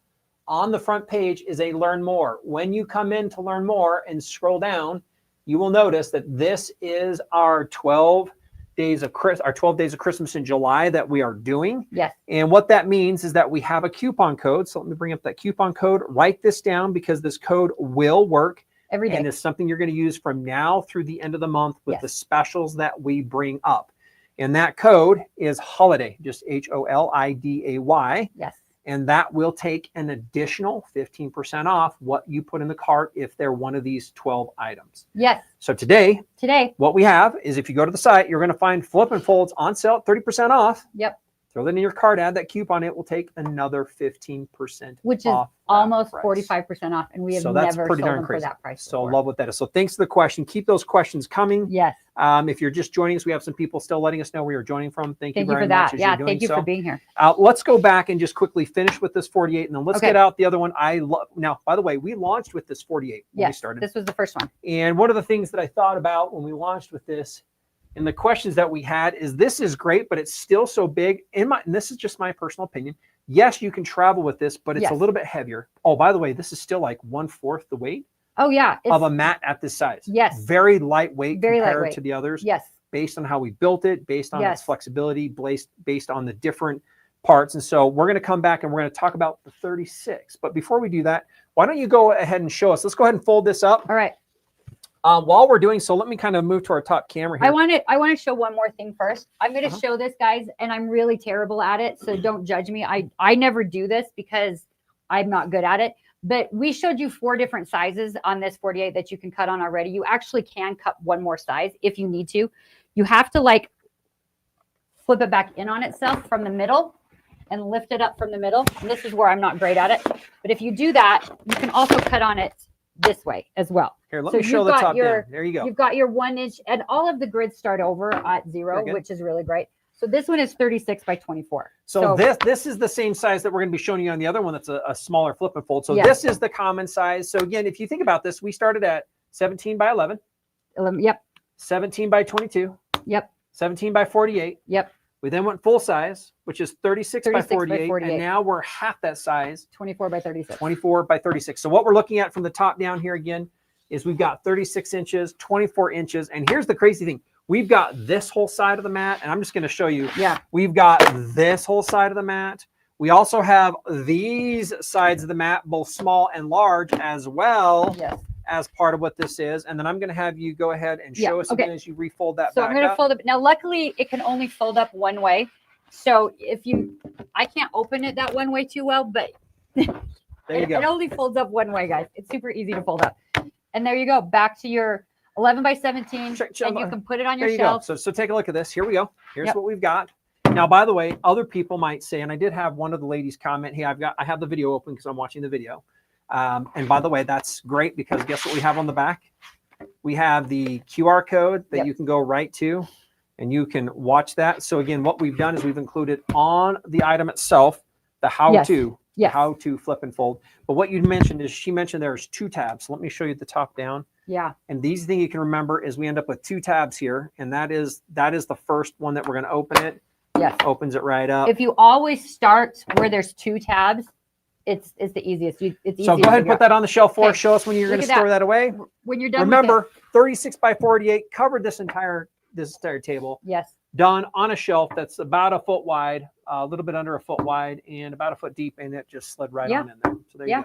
on the front page is a learn more. When you come in to learn more and scroll down, you will notice that this is our 12 days of Christmas in July that we are doing. Yes. And what that means is that we have a coupon code. So let me bring up that coupon code. Write this down because this code will work every day. And it's something you're going to use from now through the end of the month with the specials that we bring up. And that code is HOLIDAY, just HOLIDAY. Yes. And that will take an additional 15% off what you put in the cart if they're one of these 12 items. Yes. So today, what we have is if you go to the site, you're going to find flip and folds on sale at 30% off. Yep. Throw that in your cart, add that coupon, it will take another 15% which is almost 45% off. And we have never sold them for that price before. So love what that is. So thanks for the question. Keep those questions coming. Yes. If you're just joining us, we have some people still letting us know where you're joining from. Thank you very for that. much. Yeah, thank you for being here. Let's go back and just quickly finish with this 48, and then let's get out the other one. Now, by the way, we launched with this 48 when we started. This was the first one. And one of the things that I thought about when we launched with this, and the questions that we had is, this is great, but it's still so big. And this is just my personal opinion. Yes, you can travel with this, but it's a little bit heavier. Oh, by the way, this is still like 1/4 the weight. Oh yeah, of a mat at this size. Yes. Very lightweight compared to the others. Yes. Based on how we built it, based on its flexibility, based on the different parts. And so we're going to come back and we're going to talk about the 36. But before we do that, why don't you go ahead and show us? Let's go ahead and fold this up. All right. While we're doing so, let me kind of move to our top camera here. I want to show one more thing first. I'm going to show this, guys, and I'm really terrible at it, so don't judge me. I never do this because I'm not good at it. But we showed you 4 different sizes on this 48 that you can cut on already. You actually can cut one more size if you need to. You have to like flip it back in on itself from the middle and lift it up from the middle. And this is where I'm not great at it. But if you do that, you can also cut on it this way as well. Here, let me show the top down. There you go. You've got your 1 inch, and all of the grids start over at 0, which is really great. So this one is 36 by 24. So this is the same size that we're going to be showing you on the other one. That's a smaller flip and fold. So this is the common size. So again, if you think about this, we started at 17 by 11. 11, yep. 17 by 22. Yep. 17 by 48. Yep. We then went full size, which is 36 by 48. And now we're half that size. 24 by 36. 24 by 36. So what we're looking at from the top down here again is we've got 36 inches, 24 inches. And here's the crazy thing. We've got this whole side of the mat, and I'm just going to show you. Yeah. We've got this whole side of the mat. We also have these sides of the mat, both small and large, as well as part of what this is. And then I'm going to have you go ahead and show us again as you refold that so back I'm going to up. fold it. Now, luckily, it can only fold up one way. So if I can't open it that one way too well, but there you go. It only folds up one way, guys. It's super easy to fold up. And there you go. Back to your 11 by 17, and you can put it on your shelf. So take a look at this. Here we go. Here's what we've got. Now, by the way, other people might say, and I did have one of the ladies comment, hey, I have the video open because I'm watching the video. And by the way, that's great because guess what we have on the back? We have the QR code that you can go right to, and you can watch that. So again, what we've done is we've included on the item itself, the how-to. How to flip and fold. But what you mentioned is she mentioned there's 2 tabs. Let me show you the top down. Yeah. And these things you can remember is we end up with 2 tabs here, and that is the first one that we're going to open it. Yes. Opens it right up. If you always start where there's 2 tabs, it's the easiest. It's easy. So go ahead and put that on the shelf for us. Show us when you're going to store that away. When you're done. Remember, 36 by 48 covered this entire table. Yes. Done on a shelf that's about a foot wide, a little bit under a foot wide, and about a foot deep, and it just slid right on in there. So there you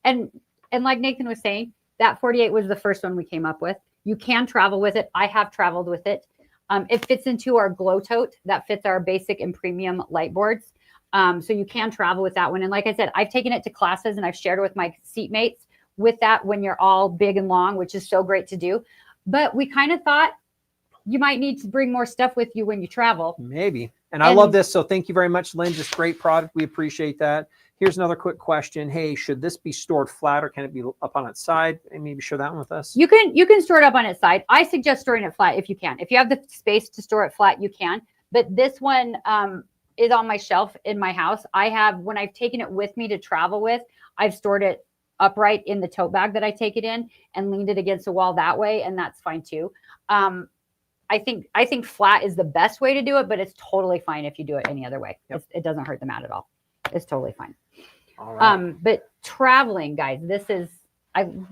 go. And like Nathan was saying, that 48 was the first one we came up with. You can travel with it. I have traveled with it. It fits into our glow tote that fits our basic and premium light boards. So you can travel with that one. And like I said, I've taken it to classes and I've shared it with my seatmates with that when you're all big and long, which is so great to do. But we kind of thought you might need to bring more stuff with you when you travel. Maybe. And I love this. So thank you very much, Lynn. Just great product. We appreciate that. Here's another quick question. Hey, should this be stored flat or can it be up on its side? And maybe share that one with us. You can store it up on its side. I suggest storing it flat if you can. If you have the space to store it flat, you can. But this one is on my shelf in my house. When I've taken it with me to travel with, I've stored it upright in the tote bag that I take it in and leaned it against the wall that way. And that's fine too. I think flat is the best way to do it, but it's totally fine if you do it any other way. Yep. It doesn't hurt the mat at all. It's totally fine. All right. But traveling, guys, Bethany and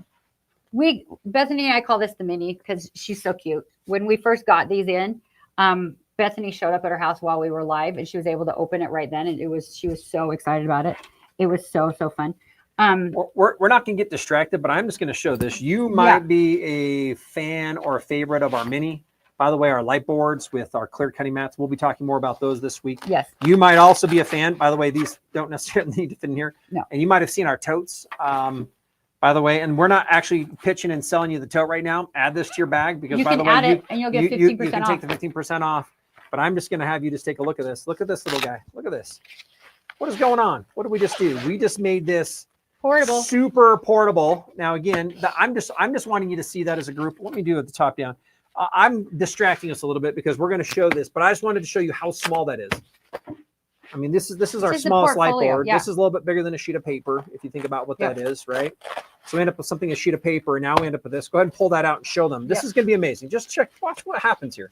I call this the mini because she's so cute. When we first got these in, Bethany showed up at her house while we were live and she was able to open it right then. And she was so excited about it. It was so fun. We're not going to get distracted, but I'm just going to show this. You might be a fan or a favorite of our mini. By the way, our light boards with our clear cutting mats, we'll be talking more about those this week. Yes. You might also be a fan. By the way, these don't necessarily need to fit in here. No. And you might have seen our totes, by the way. And we're not actually pitching and selling you the tote right now. Add this to your bag because, by the way, and you'll get 15% you can off. take the 15% off. But I'm just going to have you just take a look at this. Look at this little guy. Look at this. What is going on? What did we just do? We just made this portable, super portable. Now, again, I'm just wanting you to see that as a group. Let me do it the top down. I'm distracting us a little bit because we're going to show this, but I just wanted to show you how small that is. I mean, this is our smallest light board. Yeah. This is a little bit bigger than a sheet of paper, if you think about what that is, right? So we end up with something, a sheet of paper, and now we end up with this. Go ahead and pull that out and show them. This is going to be amazing. Just watch what happens here.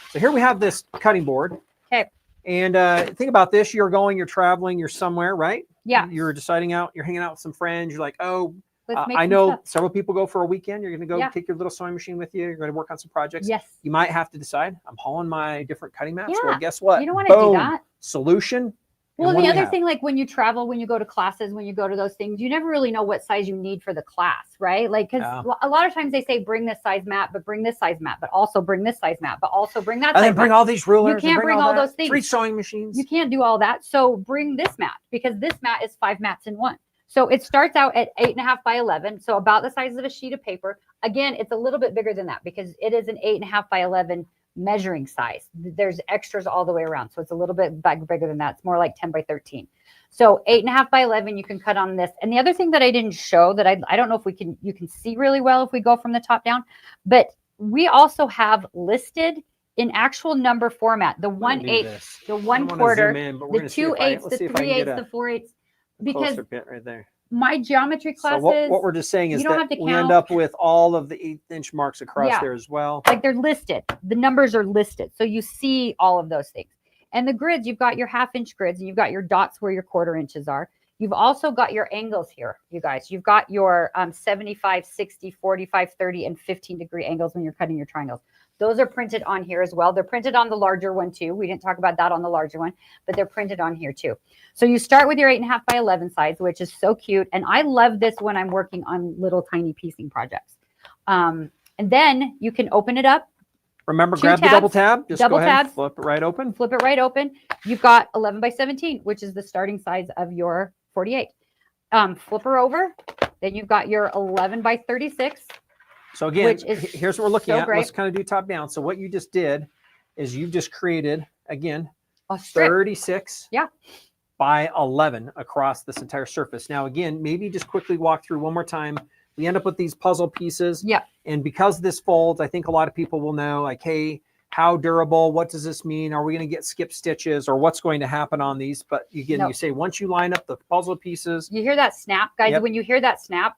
So here we have this cutting board. Okay. And think about this. You're traveling, you're somewhere, right? Yeah. You're deciding out, you're hanging out with some friends. You're like, oh, Let's I know several people go for a weekend. You're going to go take your little sewing machine with you. You're going to work on some projects. Yes. You might have to decide, I'm hauling my different cutting mats. Yeah. Well, guess what? You don't want to do that. Solution. Well, the other thing, like when you travel, when you go to classes, when you go to those things, you never really know what size you need for the class, right? Like, because a lot of times they say, bring this size mat, but bring this size mat, but also bring this size mat, but also bring that size mat. And then bring all these rulers. You can't bring all those things. 3 sewing machines. You can't do all that. So bring this mat because this mat is 5 mats in one. So it starts out at 8.5 by 11. So about the size of a sheet of paper. Again, it's a little bit bigger than that because it is an 8.5 by 11 measuring size. There's extras all the way around. So it's a little bit bigger than that. It's more like 10 by 13. So 8.5 by 11, you can cut on this. And the other thing that I didn't show that I don't know if you can see really well if we go from the top down, but we also have listed in actual number format, the 1/8, the 1/4, the 2/8, the 3/8, the 4/8, because right there. My geometry classes. So what we're just saying is that we end up with all of the 1/8 marks across there as well. Like they're listed. The numbers are listed. So you see all of those things. And the grids, you've got your 1/2 grids and you've got your dots where your 1/4 inches are. You've also got your angles here, you guys. You've got your 75, 60, 45, 30, and 15-degree angles when you're cutting your triangles. Those are printed on here as well. They're printed on the larger one too. We didn't talk about that on the larger one, but they're printed on here too. So you start with your 8.5 by 11 size, which is so cute. And I love this when I'm working on little tiny piecing projects. And then you can open it up. Remember, grab the double tab. Just go ahead and flip it right open. Flip it right open. You've got 11 by 17, which is the starting size of your 48. Flip her over. Then you've got your 11 by 36. So again, here's what we're looking at. Let's kind of do top down. So what you just did is you just created, again, 36 by 11 across this entire surface. Now, again, maybe just quickly walk through one more time. We end up with these puzzle pieces. Yeah. And because this folds, I think a lot of people will know, like, hey, how durable? What does this mean? Are we going to get skip stitches or what's going to happen on these? But again, you say once you line up the puzzle pieces. You hear that snap, guys? When you hear that snap,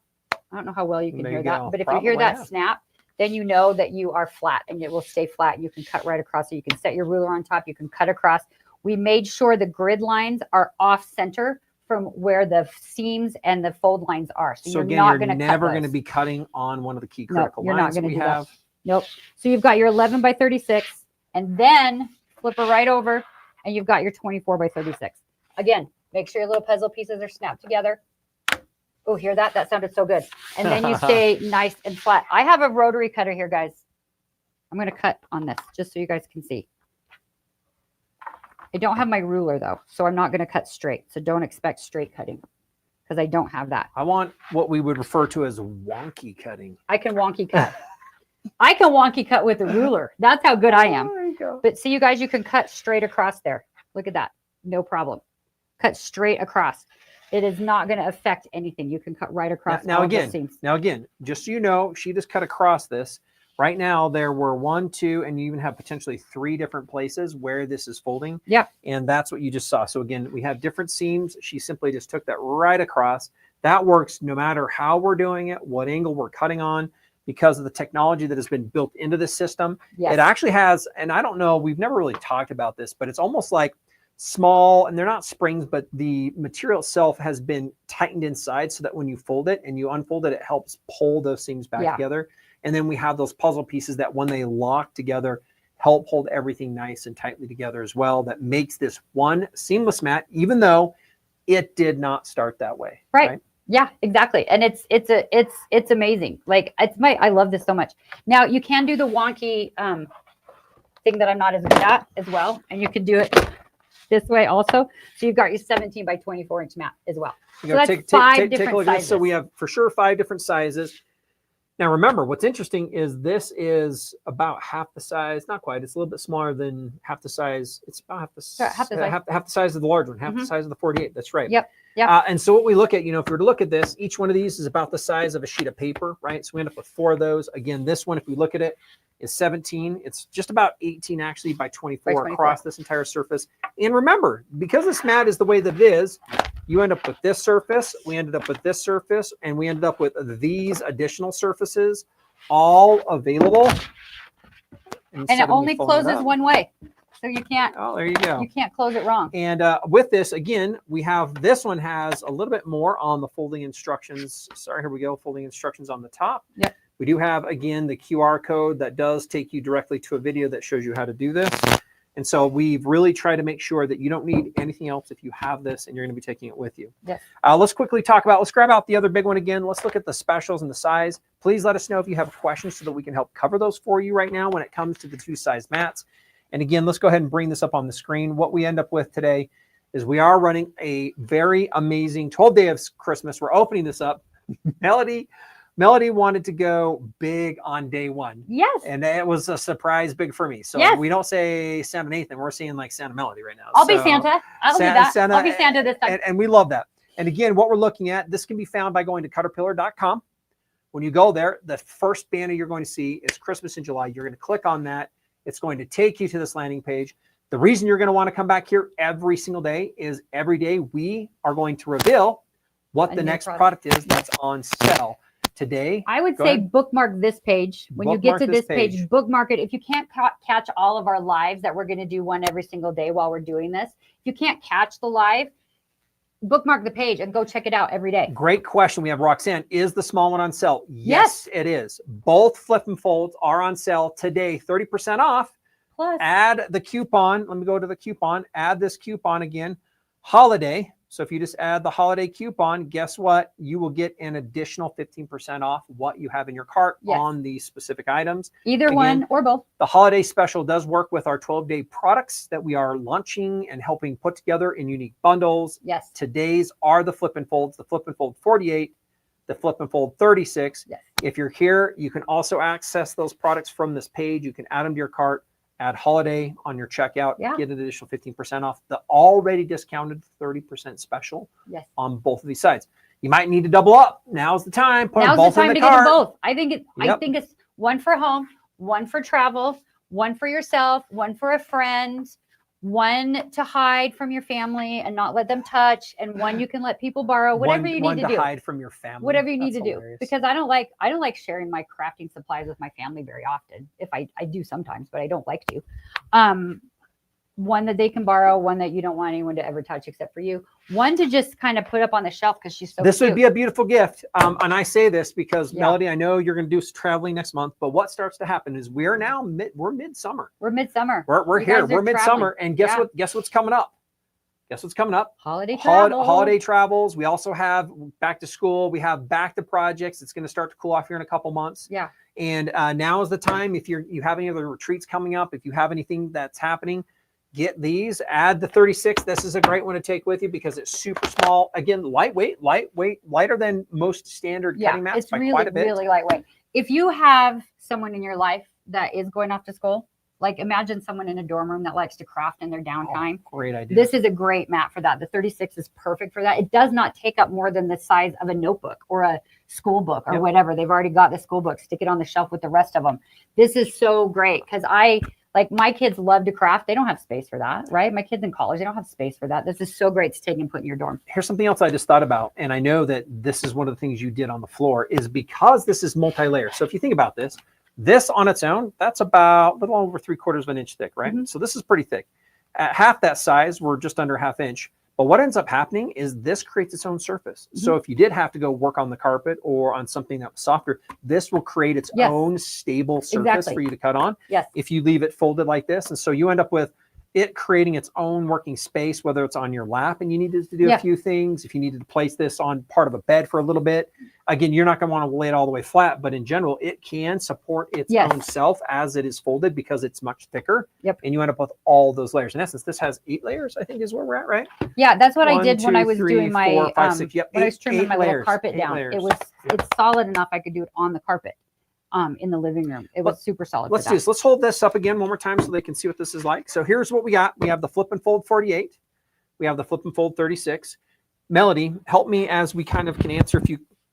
I don't know how well you can hear that, but if you hear that snap, then you know that you are flat and it will stay flat. You can cut right across. So you can set your ruler on top. You can cut across. We made sure the grid lines are off center from where the seams and the fold lines are. So you're not going to never going to be cutting on one of the key critical you're lines not going to have. That. Nope. So you've got your 11 by 36 and then flip it right over and you've got your 24 by 36. Again, make sure your little puzzle pieces are snapped together. Oh, hear that? That sounded so good. And then you stay nice and flat. I have a rotary cutter here, guys. I'm going to cut on this just so you guys can see. I don't have my ruler, though, so I'm not going to cut straight. So don't expect straight cutting because I don't have that. I want what we would refer to as wonky cutting. I can wonky cut. I can wonky cut with a ruler. That's how good I am. There you go. But see, you guys, you can cut straight across there. Look at that. No problem. Cut straight across. It is not going to affect anything. You can cut right across. Now again, just so you know, she just cut across this. Right now, there were 1, 2, and you even have potentially 3 different places where this is folding. Yeah. And that's what you just saw. So again, we have different seams. She simply just took that right across. That works no matter how we're doing it, what angle we're cutting on, because of the technology that has been built into the system. Yes. It actually has, and I don't know, we've never really talked about this, but it's almost like small, and they're not springs, but the material itself has been tightened inside so that when you fold it and you unfold it, it helps pull those seams back together. And then we have those puzzle pieces that when they lock together, help hold everything nice and tightly together as well. That makes this one seamless mat, even though it did not start that way. Right? Yeah, exactly. And it's amazing. Like I love this so much. Now you can do the wonky thing that I'm not as good at as well. And you can do it this way also. So you've got your 17 by 24 inch mat as well. So that's five different sizes. So we have for sure 5 different sizes. Now remember, what's interesting is this is about half the size, not quite. It's a little bit smaller than half the size. It's about half the size of the large one, half the size of the 48. That's right. Yep. And so what we look at, if we were to look at this, each one of these is about the size of a sheet of paper, right? So we end up with 4 of those. Again, this one, if we look at it, is 17. It's just about 18 actually by 24 across this entire surface. And remember, because this mat is the way that it is, you end up with this surface, we ended up with this surface, and we ended up with these additional surfaces all available. And it only closes one way. So you can't. Oh, there you go. You can't close it wrong. And with this, again, we have this one has a little bit more on the folding instructions. Sorry, here we go. Folding instructions on the top. Yep. We do have, again, the QR code that does take you directly to a video that shows you how to do this. And so we've really tried to make sure that you don't need anything else if you have this and you're going to be taking it with you. Yes. Let's quickly talk about, let's grab out the other big one again. Let's look at the specials and the size. Please let us know if you have questions so that we can help cover those for you right now when it comes to the 2 size mats. And again, let's go ahead and bring this up on the screen. What we end up with today is we are running a very amazing 12-day of Christmas. We're opening this up. Melody wanted to go big on day one. Yes. And it was a surprise big for me. So we don't say Santa Nathan. We're seeing like Santa Melody right now. I'll be Santa. I'll do that. Santa, I'll be Santa this time. And we love that. And again, what we're looking at, this can be found by going to CutterPillar.com. When you go there, the first banner you're going to see is Christmas in July. You're going to click on that. It's going to take you to this landing page. The reason you're going to want to come back here every single day is every day we are going to reveal what the next product is that's on sale. Today, I would say bookmark this page. When you get to this page, bookmark it. If you can't catch all of our lives that we're going to do one every single day while we're doing this, if you can't catch the live, bookmark the page and go check it out every day. Great question. We have Roxanne. Is the small one on sale? Yes, it is. Both flip and folds are on sale today, 30% off. Plus, add the coupon. Let me go to the coupon. Add this coupon again, holiday. So if you just add the holiday coupon, guess what? You will get an additional 15% off what you have in your cart on these specific items. Either one or both. The holiday special does work with our 12-day products that we are launching and helping put together in unique bundles. Yes. Today's are the flip and folds, the flip and fold 48, the flip and fold 36. Yes. If you're here, you can also access those products from this page. You can add them to your cart. Add holiday on your checkout, get an additional 15% off the already discounted 30% special on both of these sides. You might need to double up. Now's the time. Put them both in the cart. Now's the time to get them both. I think it's one for home, one for travel, one for yourself, one for a friend, one to hide from your family and not let them touch, and one you can let people borrow. Whatever you need to do. Hide from your family. Whatever you need to do, because I don't like sharing my crafting supplies with my family very often. If I do sometimes, but I don't like to. One that they can borrow, one that you don't want anyone to ever touch except for you, one to just kind of put up on the shelf because she's so This cute. Would be a beautiful gift. And I say this because Melody, I know you're going to do some traveling next month, but what starts to happen is we're midsummer. We're midsummer. We're here. We're midsummer. And guess what's coming up? Guess what's coming up? Holiday travels. We also have back to school. We have back to projects. It's going to start to cool off here in a couple months. Yeah. And now is the time. If you have any other retreats coming up, if you have anything that's happening, get these. Add the 36. This is a great one to take with you because it's super small. Again, lightweight, lighter than most standard cutting mats by quite a bit. It's really lightweight. If you have someone in your life that is going off to school, like imagine someone in a dorm room that likes to craft in their downtime. Great idea. This is a great mat for that. The 36 is perfect for that. It does not take up more than the size of a notebook or a school book or whatever. They've already got the school book. Stick it on the shelf with the rest of them. This is so great because my kids love to craft. They don't have space for that, right? My kids in college, they don't have space for that. This is so great to take and put in your dorm. Here's something else I just thought about. And I know that this is one of the things you did on the floor is because this is multi-layer. So if you think about this on its own, that's about a little over 3/4 of an inch thick, right? So this is pretty thick. At half that size, we're just under 1/2 inch. But what ends up happening is this creates its own surface. So if you did have to go work on the carpet or on something that was softer, this will create its own stable surface for you to cut on. If you leave it folded like this. And so you end up with it creating its own working space, whether it's on your lap and you needed to do a few things, if you needed to place this on part of a bed for a little bit. Again, you're not going to want to lay it all the way flat, but in general, it can support its own self as it is folded because it's much thicker. And you end up with all those layers. In essence, this has 8 layers, I think is where we're at, right? Yeah, that's what I did when I was doing my, when I was trimming my little carpet down. It's solid enough I could do it on the carpet. In the living room. It was super solid. Let's do this. Let's hold this up again one more time so they can see what this is like. So here's what we got. We have the flip and fold 48. We have the flip and fold 36. Melody, help me as we kind of can answer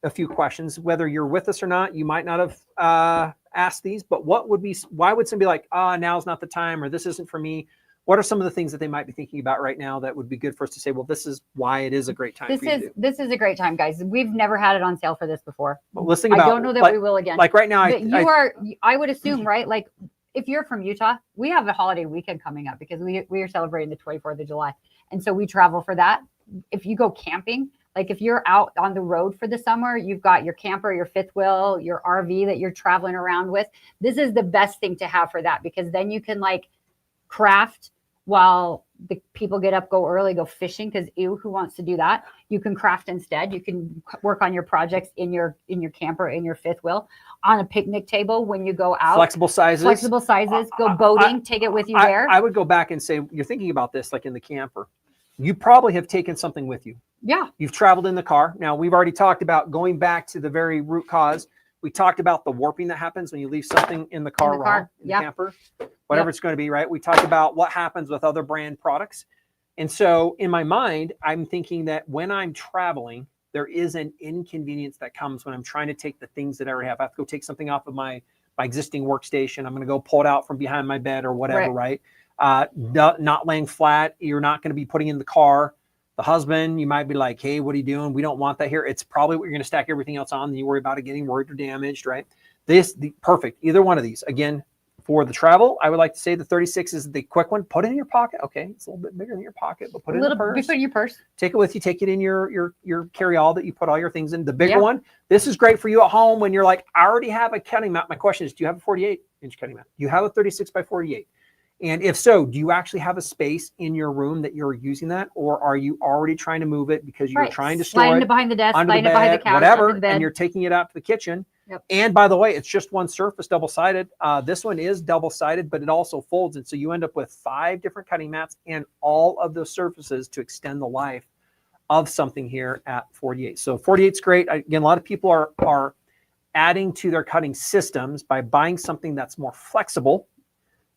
a few questions. Whether you're with us or not, you might not have asked these, but why would somebody be like, now's not the time, or this isn't for me? What are some of the things that they might be thinking about right now that would be good for us to say, well, this is why it is a great time? This is a great time, guys. We've never had it on sale for this before. But let's think about, I don't know that we will again. Like right now, I would assume, right? Like if you're from Utah, we have a holiday weekend coming up because we are celebrating the 24th of July. And so we travel for that. If you go camping, like if you're out on the road for the summer, you've got your camper, your fifth wheel, your RV that you're traveling around with. This is the best thing to have for that because then you can like craft while the people get up, go early, go fishing, because who wants to do that? You can craft instead. You can work on your projects in your camper, in your fifth wheel, on a picnic table when you go out. Flexible sizes. Go boating, take it with you there. I would go back and say, you're thinking about this like in the camper. you probably have taken something with you. Yeah. You've traveled in the car. Now, we've already talked about going back to the very root cause. We talked about the warping that happens when you leave something in the car, in the camper, whatever it's going to be, right? We talked about what happens with other brand products. And so in my mind, I'm thinking that when I'm traveling, there is an inconvenience that comes when I'm trying to take the things that I already have. I have to go take something off of my existing workstation. I'm going to go pull it out from behind my bed or whatever, right? Not laying flat. You're not going to be putting in the car. The husband, you might be like, hey, what are you doing? We don't want that here. It's probably what you're going to stack everything else on. Then you worry about it getting worried or damaged, right? Perfect. Either one of these. Again, for the travel, I would like to say the 36 is the quick one. Put it in your pocket. Okay, it's a little bit bigger than your pocket, but put it in the purse. Put it in your purse. Take it with you. Take it in your carry-all that you put all your things in. The bigger one, this is great for you at home when you're like, I already have a cutting mat. My question is, do you have a 48-inch cutting mat? Do you have a 36 by 48? And if so, do you actually have a space in your room that you're using that? Or are you already trying to move it because you're trying to store it behind the desk, under the bed, behind the couch, whatever, under the bed. and you're taking it out to the kitchen? And by the way, it's just one surface, double-sided. This one is double-sided, but it also folds. And so you end up with 5 different cutting mats and all of those surfaces to extend the life of something here at 48. So 48 is great. Again, a lot of people are adding to their cutting systems by buying something that's more flexible,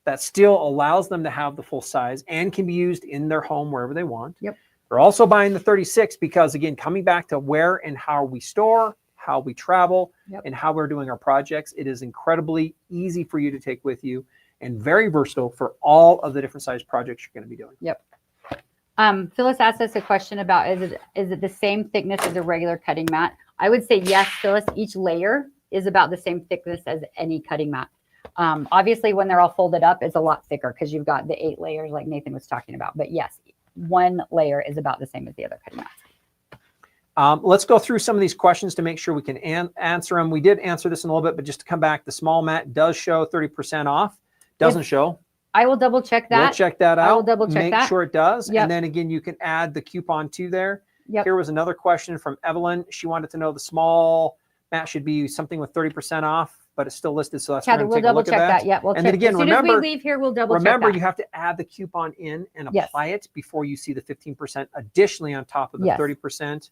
that still allows them to have the full size and can be used in their home wherever they want. They're also buying the 36 because, again, coming back to where and how we store, how we travel, and how we're doing our projects, it is incredibly easy for you to take with you and very versatile for all of the different size projects you're going to be doing. Phyllis asked us a question about, is it the same thickness as a regular cutting mat? I would say yes, Phyllis. Each layer is about the same thickness as any cutting mat. Obviously, when they're all folded up, it's a lot thicker because you've got the 8 layers like Nathan was talking about. But yes, one layer is about the same as the other cutting mats. Let's go through some of these questions to make sure we can answer them. We did answer this in a little bit, but just to come back, the small mat does show 30% off. Doesn't show. I will double check that. We'll check that out. I will double check that. Make sure it does. And then again, you can add the coupon to there. Here was another question from Evelyn. She wanted to know the small mat should be something with 30% off, but it's still listed. So that's Kathy, we'll double check that. We'll and check. then again, as soon as we leave here, we'll double check that. Remember, you have to add the coupon in and apply it before you see the 15% additionally on top of the 30%.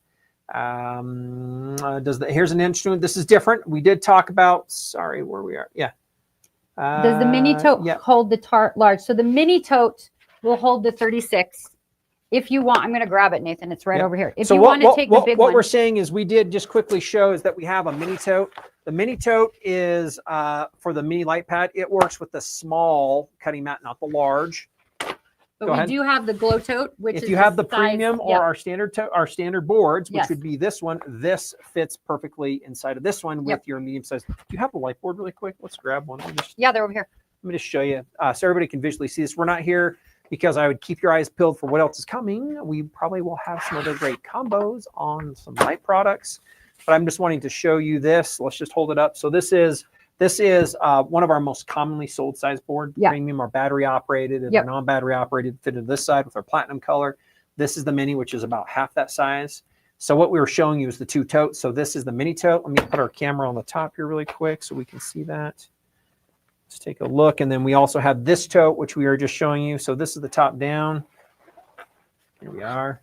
Here's an instrument. This is different. We did talk about, sorry, where we are. Does the mini tote hold the large? So the mini tote will hold the 36. If you want, I'm going to grab it, Nathan. It's right over here. If you want to take the big one. What we're saying is we did just quickly show is that we have a mini tote. The mini tote is for the mini light pad. It works with the small cutting mat, not the large. But we do have the glow tote, which is if you have the premium or our standard boards, which would be this one, this fits perfectly inside of this one with your medium size. Do you have the light board really quick? Let's grab one. They're over here. Let me just show you so everybody can visually see this. We're not here because I would keep your eyes peeled for what else is coming. We probably will have some other great combos on some light products, but I'm just wanting to show you this. Let's just hold it up. So this is one of our most commonly sold size board, premium or battery operated and non-battery operated, fitted to this side with our platinum color. This is the mini, which is about half that size. So what we were showing you is the 2 totes. So this is the mini tote. Let me put our camera on the top here really quick so we can see that. Let's take a look. And then we also have this tote, which we were just showing you. So this is the top down. Here we are.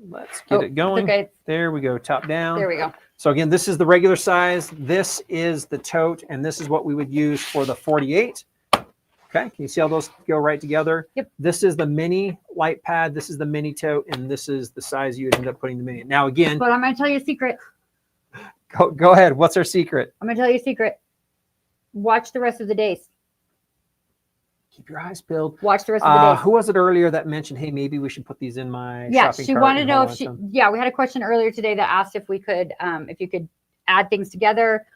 Let's get it going. Okay. There we go, top down. There we go. So again, this is the regular size. This is the tote, and this is what we would use for the 48. Okay, can you see how those go right together? This is the mini light pad. This is the mini tote, and this is the size you would end up putting the mini. Now again. But I'm going to tell you a secret. Go ahead. What's our secret? I'm going to tell you a secret. Watch the rest of the days. Keep your eyes peeled. Watch the rest of the days. Who was it earlier that mentioned, hey, maybe we should put these in my shopping cart? She wanted to know if we had a question earlier today that asked if we could, if you could add things together.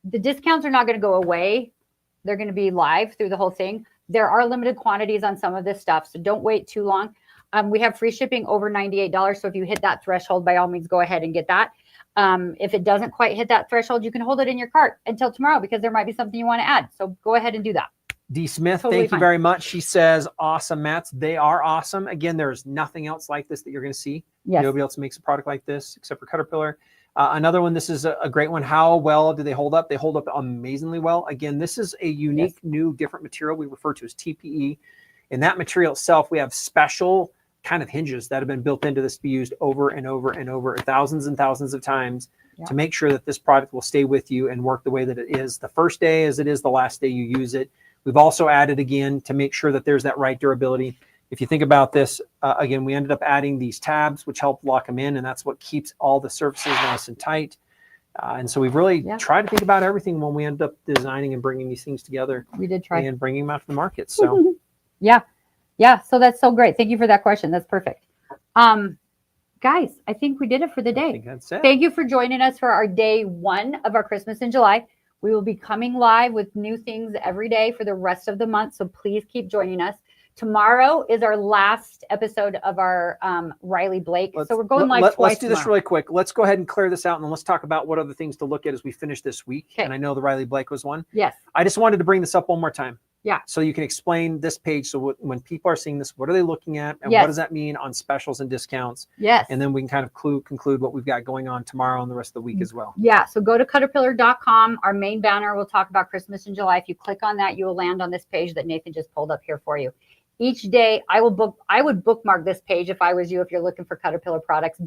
The discounts are not going to go away. They're going to be live through the whole thing. There are limited quantities on some of this stuff, so don't wait too long. We have free shipping over $98. So if you hit that threshold, by all means, go ahead and get that. If it doesn't quite hit that threshold, you can hold it in your cart until tomorrow because there might be something you want to add. So go ahead and do that. D. Smith, thank you very much. She says, awesome mats. They are awesome. Again, there's nothing else like this that you're going to see. Nobody else makes a product like this except for CutterPillar. Another one, this is a great one. How well do they hold up? They hold up amazingly well. Again, this is a unique, new, different material we refer to as TPE. In that material itself, we have special kind of hinges that have been built into this to be used over and over and over thousands and thousands of times to make sure that this product will stay with you and work the way that it is the first day as it is the last day you use it. We've also added again to make sure that there's that right durability. If you think about this, again, we ended up adding these tabs, which help lock them in, and that's what keeps all the surfaces nice and tight. And so we've really tried to think about everything when we end up designing and bringing these things together. We did try. And bringing them out to the market. So yeah. So that's so great. Thank you for that question. That's perfect. Guys, I think we did it for the day. I think that's it. Thank you for joining us for our day 1 of our Christmas in July. We will be coming live with new things every day for the rest of the month. So please keep joining us. Tomorrow is our last episode of our Riley Blake. So we're going live twice. Let's do this really quick. Let's go ahead and clear this out, and then let's talk about what other things to look at as we finish this week. Okay. And I know the Riley Blake was one. Yes. I just wanted to bring this up one more time. Yeah. So you can explain this page. So when people are seeing this, what are they looking at? And what does that mean on specials and discounts? Yes. And then we can kind of conclude what we've got going on tomorrow and the rest of the week as well. Yeah. So go to CutterPillar.com. Our main banner will talk about Christmas in July. If you click on that, you will land on this page that Nathan just pulled up here for you. Each day I would bookmark this page if I was you, if you're looking for CutterPillar products,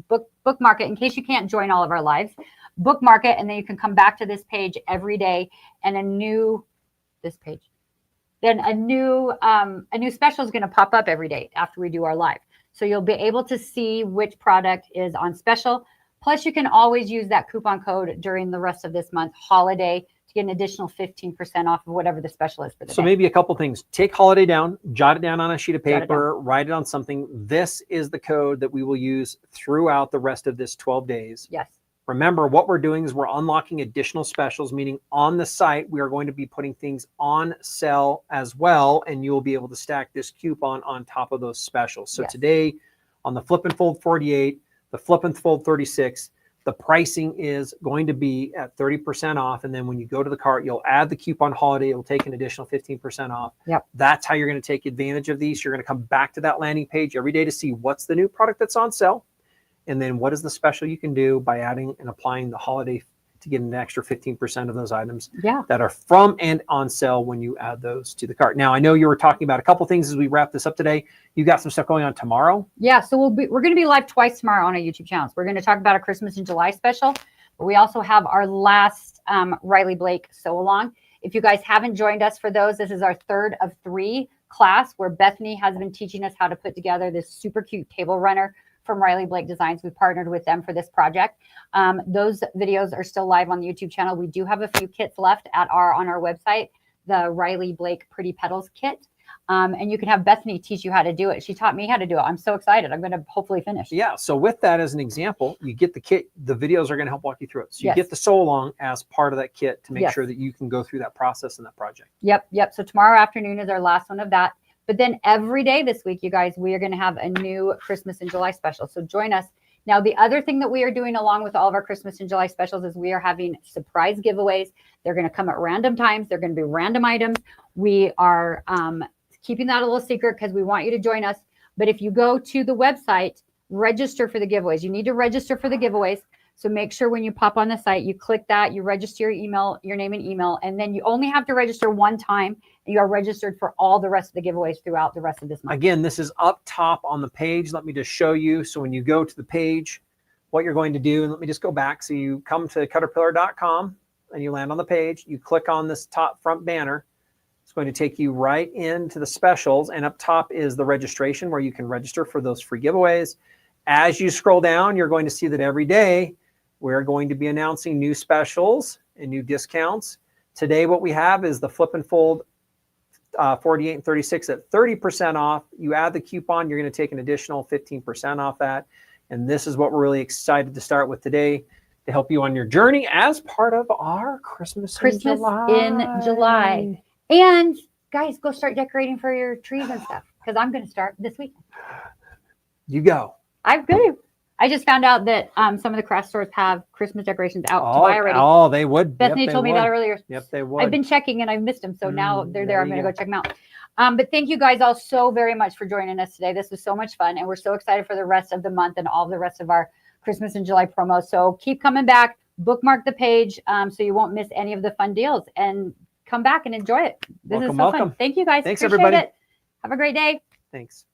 bookmark it in case you can't join all of our lives, bookmark it. And then you can come back to this page every day and a new special is going to pop up every day after we do our live. So you'll be able to see which product is on special. Plus you can always use that coupon code during the rest of this month, holiday, to get an additional 15% off of whatever the special is for the day. So maybe a couple things. Take holiday down, jot it down on a sheet of paper, write it on something. This is the code that we will use throughout the rest of this 12 days. Yes. Remember, what we're doing is we're unlocking additional specials, meaning on the site, we are going to be putting things on sale as well, and you will be able to stack this coupon on top of those specials. So today, on the Flip and Fold 48, the Flip and Fold 36, the pricing is going to be at 30% off. And then when you go to the cart, you'll add the coupon holiday. It'll take an additional 15% off. Yep. That's how you're going to take advantage of these. You're going to come back to that landing page every day to see what's the new product that's on sale. And then what is the special you can do by adding and applying the holiday to get an extra 15% of those items that are from and on sale when you add those to the cart. Now, I know you were talking about a couple things as we wrap this up today. You got some stuff going on tomorrow? Yeah, so we're going to be live twice tomorrow on our YouTube channels. We're going to talk about a Christmas in July special, but we also have our last Riley Blake sew along. If you guys haven't joined us for those, this is our 3rd of 3 class where Bethany has been teaching us how to put together this super cute table runner from Riley Blake Designs. We partnered with them for this project. Those videos are still live on the YouTube channel. We do have a few kits left on our website, the Riley Blake Pretty Petals kit. And you can have Bethany teach you how to do it. She taught me how to do it. I'm so excited. I'm going to hopefully finish. Yeah. So with that as an example, you get the kit. The videos are going to help walk you through it. So you get the sew along as part of that kit to make sure that you can go through that process and that project. Yep. So tomorrow afternoon is our last one of that. But then every day this week, you guys, we are going to have a new Christmas in July special. So join us. Now, the other thing that we are doing along with all of our Christmas in July specials is we are having surprise giveaways. They're going to come at random times. They're going to be random items. We are keeping that a little secret because we want you to join us. But if you go to the website, register for the giveaways. You need to register for the giveaways. So make sure when you pop on the site, you click that, you register your email, your name and email, and then you only have to register one time. And you are registered for all the rest of the giveaways throughout the rest of this month. Again, this is up top on the page. Let me just show you. So when you go to the page, what you're going to do, and let me just go back. So you come to CutterPillar.com and you land on the page. You click on this top front banner. It's going to take you right into the specials. And up top is the registration where you can register for those free giveaways. As you scroll down, you're going to see that every day we're going to be announcing new specials and new discounts. Today, what we have is the Flip and Fold 48 and 36 at 30% off. You add the coupon, you're going to take an additional 15% off that. And this is what we're really excited to start with today to help you on your journey as part of our Christmas in July. And guys, go start decorating for your trees and stuff because I'm going to start this weekend. You go. I'm going to. I just found out that some of the craft stores have Christmas decorations out to buy already. Oh, they would. Bethany told me that earlier. Yep, they would. I've been checking and I've missed them. So now they're there. I'm going to go check them out. But thank you guys all so very much for joining us today. This was so much fun. And we're so excited for the rest of the month and all the rest of our Christmas in July promos. So keep coming back. Bookmark the page so you won't miss any of the fun deals. And come back and enjoy it. This is so fun. Thank you guys. Thanks, Appreciate everybody. it. Have a great day. Thanks.